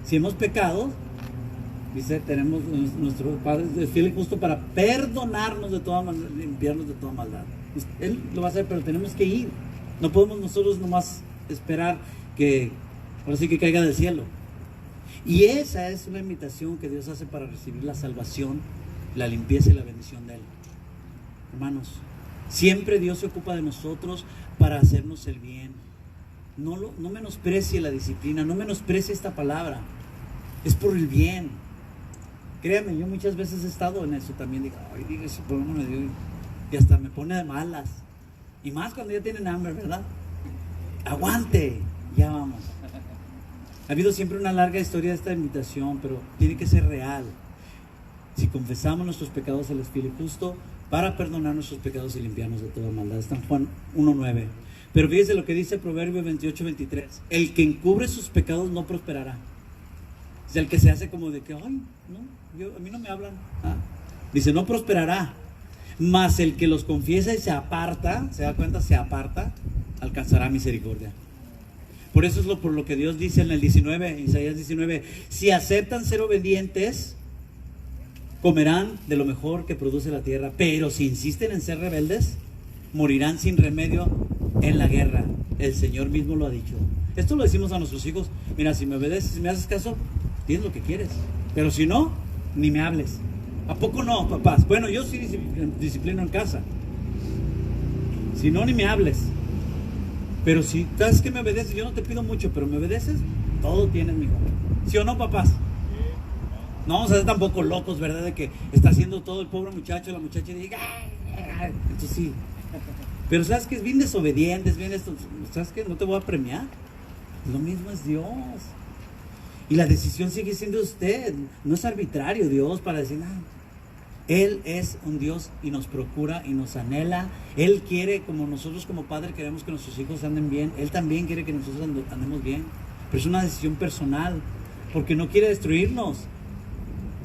Si hemos pecado, dice, tenemos nuestro Padre es fiel y justo para perdonarnos de toda maldad, limpiarnos de toda maldad. Él lo va a hacer, pero tenemos que ir. No podemos nosotros nomás esperar que, ahora sí que caiga del cielo. Y esa es una invitación que Dios hace para recibir la salvación, la limpieza y la bendición de Él. Hermanos, siempre Dios se ocupa de nosotros para hacernos el bien. No menosprecie la disciplina, no menosprecie esta palabra. Es por el bien. Créame, yo muchas veces he estado en eso también. Digo, ese problema me dio y hasta me pone de malas. Y más cuando ya tienen hambre, ¿verdad? Aguante, ya vamos. Ha habido siempre una larga historia de esta invitación, pero tiene que ser real. Si confesamos nuestros pecados, Él es fiel y justo para perdonar nuestros pecados y limpiarnos de toda maldad. Está en Juan 1:9. Pero fíjese lo que dice Proverbio 28:23. El que encubre sus pecados no prosperará. Es el que se hace como de que, a mí no me hablan. Dice, no prosperará. Mas el que los confiesa y se aparta, ¿se da cuenta? Se aparta, alcanzará misericordia. Por eso es por lo que Dios dice en el 19, Isaías 19, si aceptan ser obedientes, comerán de lo mejor que produce la tierra. Pero si insisten en ser rebeldes, morirán sin remedio en la guerra. El Señor mismo lo ha dicho. Esto lo decimos a nuestros hijos. Mira, si me obedeces, si me haces caso, tienes lo que quieres. Pero si no, ni me hables. ¿A poco no, papás? Bueno, yo sí disciplino en casa. Si no, ni me hables. Pero si sabes que me obedeces, yo no te pido mucho, pero me obedeces, todo tienes, mijo. ¿Sí o no, papás? No vamos a ser tampoco locos, ¿verdad? De que está haciendo todo el pobre muchacho, la muchacha y diga, ¡ay! Entonces sí. Pero sabes que es bien desobediente, es bien esto. ¿Sabes qué? No te voy a premiar. Lo mismo es Dios. Y la decisión sigue siendo usted. No es arbitrario Dios para decir, Él es un Dios y nos procura y nos anhela. Él quiere, como nosotros como padre queremos que nuestros hijos anden bien, Él también quiere que nosotros andemos bien. Pero es una decisión personal, porque no quiere destruirnos.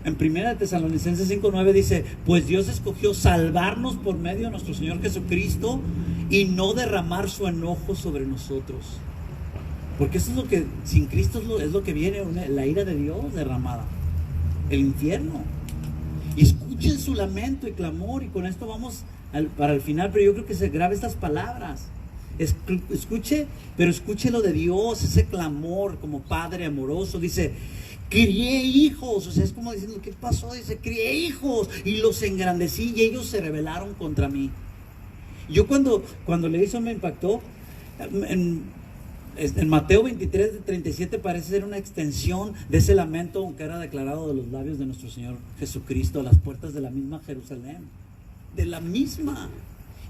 En 1 Tesalonicenses 5:9 dice, pues Dios escogió salvarnos por medio de nuestro Señor Jesucristo y no derramar su enojo sobre nosotros. Porque eso es lo que, sin Cristo es lo que viene, la ira de Dios derramada, el infierno. Y escuchen su lamento y clamor, y con esto vamos para el final, pero yo creo que se grabe estas palabras. Escuche, pero escuche lo de Dios, ese clamor como Padre amoroso. Dice, crié hijos, o sea, es como diciendo, ¿qué pasó? Dice, crié hijos y los engrandecí y ellos se rebelaron contra mí. Yo cuando leí eso me impactó. En Mateo 23:37 parece ser una extensión de ese lamento que era declarado de los labios de nuestro Señor Jesucristo a las puertas de la misma Jerusalén. De la misma.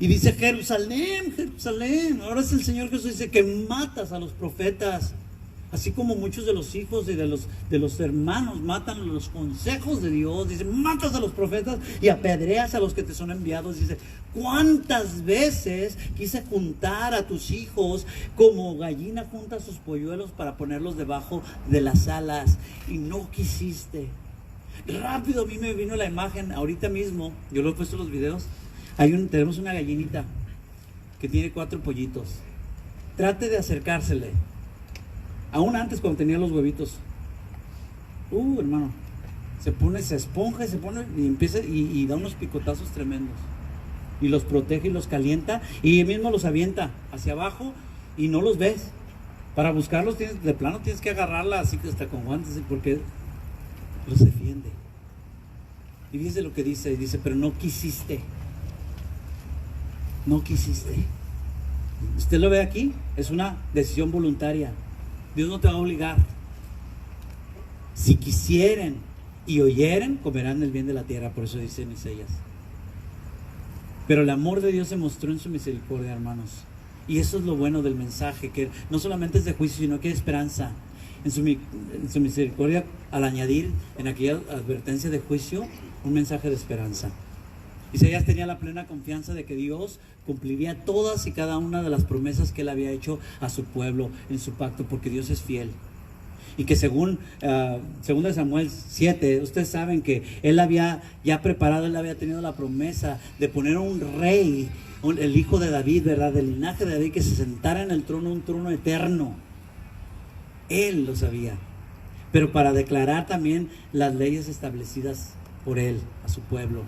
Y dice, Jerusalén, Jerusalén. Ahora es el Señor Jesús, dice que matas a los profetas. Así como muchos de los hijos y de los hermanos matan los consejos de Dios. Dice, matas a los profetas y apedreas a los que te son enviados. Dice, ¿cuántas veces quise juntar a tus hijos como gallina junta sus polluelos para ponerlos debajo de las alas? Y no quisiste. Rápido a mí me vino la imagen, ahorita mismo, yo lo he puesto en los videos. Tenemos una gallinita que tiene 4 pollitos. Trate de acercársele. Aún antes cuando tenía los huevitos, hermano, se esponja y empieza y da unos picotazos tremendos. Y los protege y los calienta y él mismo los avienta hacia abajo y no los ves. Para buscarlos de plano tienes que agarrarla así que hasta con guantes porque los defiende. Y dice lo que dice, pero no quisiste. No quisiste. Usted lo ve aquí, es una decisión voluntaria. Dios no te va a obligar. Si quisieren y oyeren, comerán el bien de la tierra. Por eso dice en Isaías. Pero el amor de Dios se mostró en su misericordia, hermanos. Y eso es lo bueno del mensaje, que no solamente es de juicio, sino que hay esperanza. En su misericordia, al añadir en aquella advertencia de juicio, un mensaje de esperanza. Isaías tenía la plena confianza de que Dios cumpliría todas y cada una de las promesas que Él había hecho a su pueblo en su pacto, porque Dios es fiel. Y que según Samuel 7, ustedes saben que Él había ya preparado, Él había tenido la promesa de poner un rey, el hijo de David, ¿verdad? Del linaje de David, que se sentara en el trono, un trono eterno. Él lo sabía, pero para declarar también las leyes establecidas por Él a su pueblo,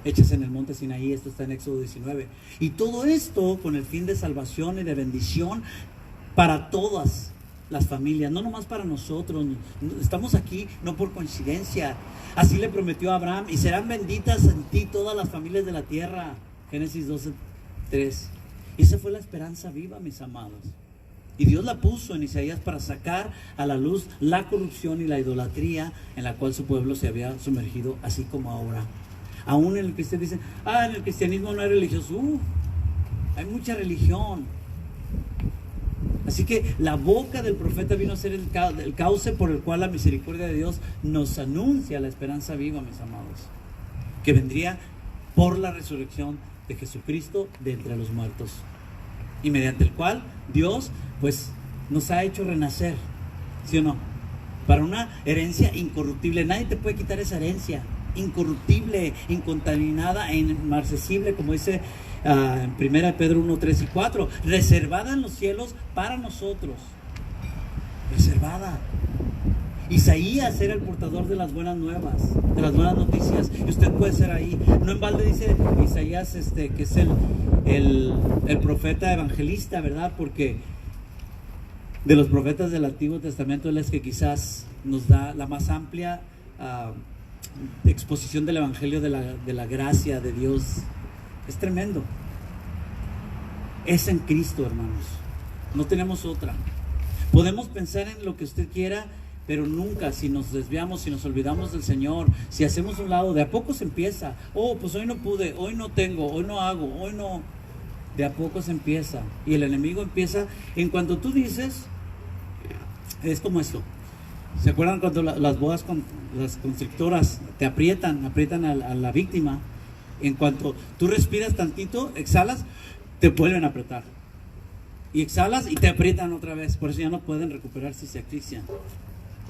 hechas en el monte Sinaí. Esto está en Éxodo 19. Y todo esto con el fin de salvación y de bendición para todas las familias, no nomás para nosotros. Estamos aquí no por coincidencia. Así le prometió a Abraham, y serán benditas en ti todas las familias de la tierra. Génesis 12:3. Y esa fue la esperanza viva, mis amados. Y Dios la puso en Isaías para sacar a la luz la corrupción y la idolatría en la cual su pueblo se había sumergido, así como ahora. Aún en el cristianismo dicen, en el cristianismo no hay religioso. Hay mucha religión. Así que la boca del profeta vino a ser el cauce por el cual la misericordia de Dios nos anuncia la esperanza viva, mis amados, que vendría por la resurrección de Jesucristo de entre los muertos, y mediante el cual Dios pues nos ha hecho renacer, ¿sí o no? Para una herencia incorruptible. Nadie te puede quitar esa herencia incorruptible, incontaminada e inmarcesible, como dice en 1 Pedro 1, 3 y 4, reservada en los cielos para nosotros. Reservada. Isaías era el portador de las buenas nuevas, de las buenas noticias, y usted puede ser ahí. No en balde dice Isaías que es el profeta evangelista, ¿verdad? Porque de los profetas del Antiguo Testamento él es que quizás nos da la más amplia exposición del evangelio de la gracia de Dios. Es tremendo. Es en Cristo, hermanos. No tenemos otra. Podemos pensar en lo que usted quiera, pero nunca, si nos desviamos, si nos olvidamos del Señor, si hacemos un lado, de a poco se empieza. Oh, pues hoy no pude, hoy no tengo, hoy no hago, hoy no. De a poco se empieza. Y el enemigo empieza, en cuanto tú dices, es como esto. ¿Se acuerdan cuando las boas las constrictoras te aprietan a la víctima? En cuanto tú respiras tantito, exhalas, te vuelven a apretar. Y exhalas y te aprietan otra vez. Por eso ya no pueden recuperarse y se asfixian.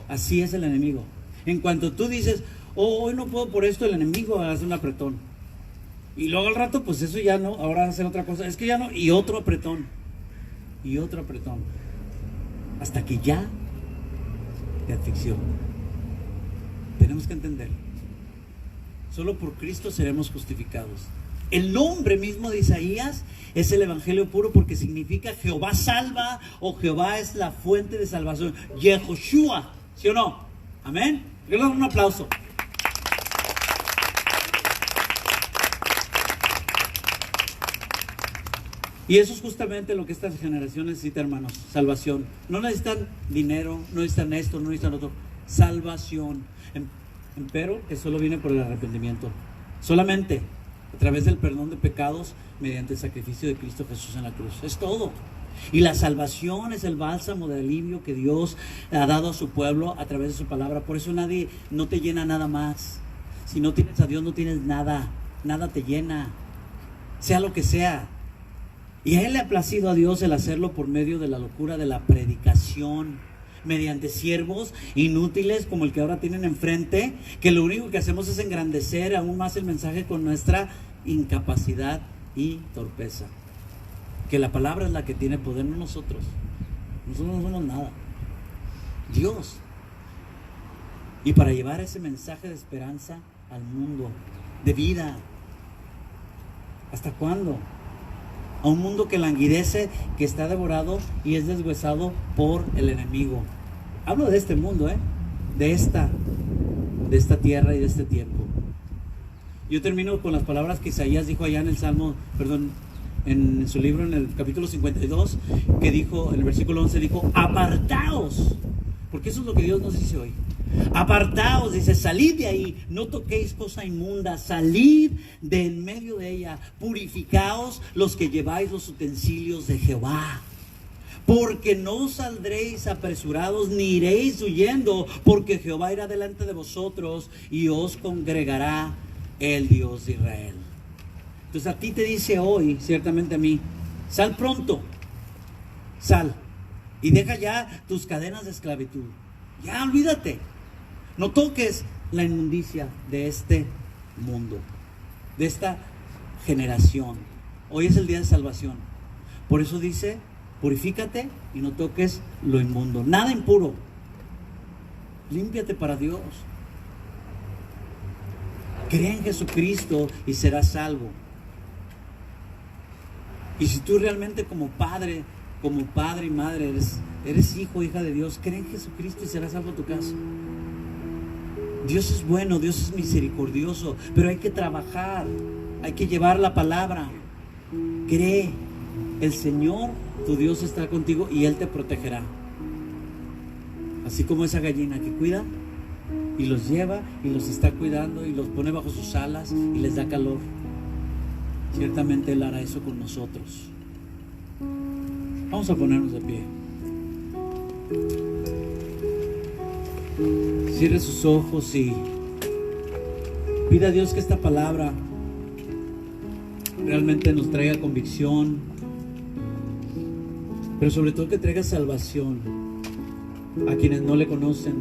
Así es el enemigo. En cuanto tú dices, oh, hoy no puedo por esto, el enemigo hace un apretón. Y luego al rato, pues eso ya no, ahora hacer otra cosa. Es que ya no, y otro apretón. Y otro apretón. Hasta que ya te asfixió. Tenemos que entender. Solo por Cristo seremos justificados. El nombre mismo de Isaías es el evangelio puro porque significa Jehová salva o Jehová es la fuente de salvación. Yehoshua, ¿sí o no? Amén. Le doy un aplauso. Y eso es justamente lo que esta generación necesita, hermanos. Salvación. No necesitan dinero, no necesitan esto, no necesitan otro. Salvación. Pero que solo viene por el arrepentimiento. Solamente a través del perdón de pecados mediante el sacrificio de Cristo Jesús en la cruz. Es todo. Y la salvación es el bálsamo de alivio que Dios ha dado a su pueblo a través de su palabra. Por eso no te llena nada más. Si no tienes a Dios, no tienes nada. Nada te llena. Sea lo que sea. Y a Él le ha placido a Dios el hacerlo por medio de la locura de la predicación, mediante siervos inútiles como el que ahora tienen enfrente, que lo único que hacemos es engrandecer aún más el mensaje con nuestra incapacidad y torpeza. Que la palabra es la que tiene poder, no nosotros. Nosotros no somos nada. Dios. Y para llevar ese mensaje de esperanza al mundo, de vida. ¿Hasta cuándo? A un mundo que languidece, que está devorado y es deshuesado por el enemigo. Hablo de este mundo, de esta tierra y de este tiempo. Yo termino con las palabras que Isaías dijo allá en el Salmo, en su libro, en el capítulo 52, que dijo, en el versículo 11 dijo, apartaos, porque eso es lo que Dios nos dice hoy. Apartaos, dice, salid de ahí, no toquéis cosa inmunda, salid de en medio de ella, purificaos los que lleváis los utensilios de Jehová, porque no saldréis apresurados ni iréis huyendo, porque Jehová irá delante de vosotros y os congregará el Dios de Israel. Entonces a ti te dice hoy, ciertamente a mí, sal pronto, sal y deja ya tus cadenas de esclavitud, ya olvídate. No toques la inmundicia de este mundo, de esta generación. Hoy es el día de salvación. Por eso dice, purifícate y no toques lo inmundo. Nada impuro. Límpiate para Dios. Cree en Jesucristo y serás salvo. Y si tú realmente como padre y madre eres hijo, hija de Dios, cree en Jesucristo y serás salvo en tu casa. Dios es bueno, Dios es misericordioso, pero hay que trabajar, hay que llevar la palabra. Cree, el Señor, tu Dios está contigo y Él te protegerá. Así como esa gallina que cuida y los lleva y los está cuidando y los pone bajo sus alas y les da calor. Ciertamente Él hará eso con nosotros. Vamos a ponernos de pie. Cierre sus ojos y pida a Dios que esta palabra realmente nos traiga convicción, pero sobre todo que traiga salvación a quienes no le conocen,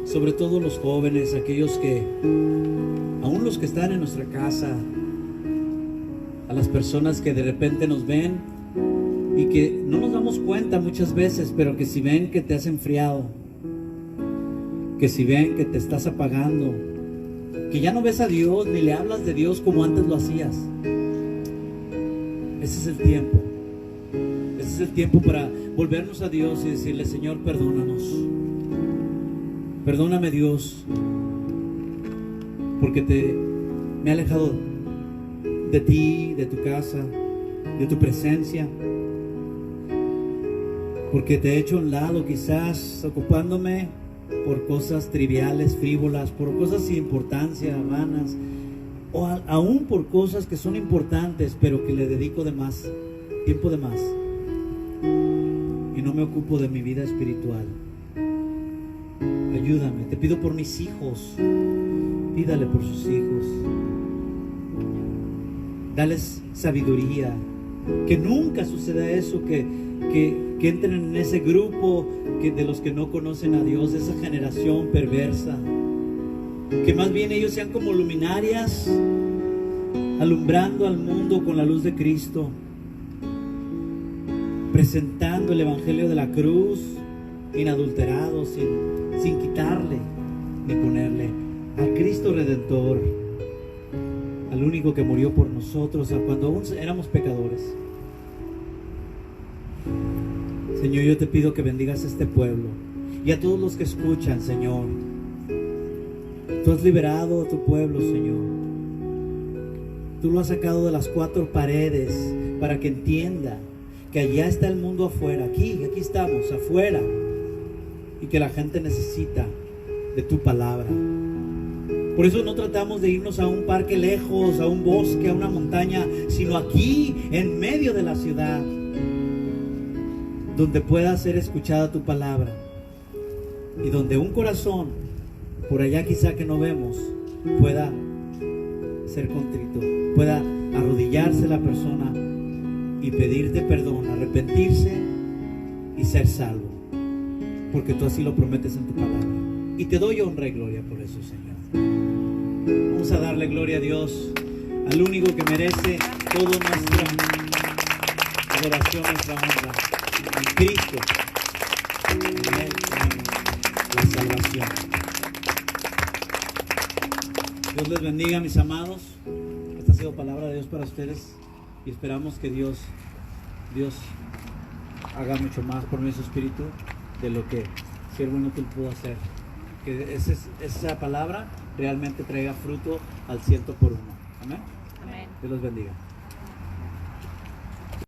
sobre todo los jóvenes, aquellos que, aún los que están en nuestra casa, a las personas que de repente nos ven y que no nos damos cuenta muchas veces, pero que si ven que te has enfriado, que si ven que te estás apagando, que ya no ves a Dios ni le hablas de Dios como antes lo hacías. Ese es el tiempo. Ese es el tiempo para volvernos a Dios y decirle, Señor, perdónanos. Perdóname, Dios, porque me he alejado de ti, de tu casa, de tu presencia. porque te he hecho a un lado, quizás ocupándome por cosas triviales, frívolas, por cosas sin importancia, vanas, o aún por cosas que son importantes, pero que le dedico de más, tiempo de más, y no me ocupo de mi vida espiritual. Ayúdame, te pido por mis hijos, pídale por sus hijos, dales sabiduría, que nunca suceda eso, que entren en ese grupo de los que no conocen a Dios, esa generación perversa, que más bien ellos sean como luminarias, alumbrando al mundo con la luz de Cristo, presentando el Evangelio de la cruz, inadulterado, sin quitarle ni ponerle, al Cristo Redentor, al único que murió por nosotros cuando aún éramos pecadores. Señor, yo te pido que bendigas a este pueblo y a todos los que escuchan, Señor. Tú has liberado a tu pueblo, Señor. Tú lo has sacado de las cuatro paredes para que entienda que allá está el mundo afuera. Aquí estamos, afuera. Y que la gente necesita de tu palabra. Por eso no tratamos de irnos a un parque lejos, a un bosque, a una montaña, sino aquí, en medio de la ciudad, donde pueda ser escuchada tu palabra y donde un corazón, por allá quizá que no vemos, pueda ser contrito, pueda arrodillarse la persona y pedirte perdón, arrepentirse y ser salvo, porque tú así lo prometes en tu palabra. Y te doy honra y gloria por eso, Señor. Vamos a darle gloria a Dios, al único que merece toda nuestra adoración, nuestra honra, en Cristo. En Él tenemos la salvación. Dios les bendiga, mis amados. Esta ha sido palabra de Dios para ustedes y esperamos que Dios haga mucho más por nuestro espíritu de lo que siervo inútil pudo hacer. Que esa palabra realmente traiga fruto al 100 por 1. Amén. Amén. Dios los bendiga.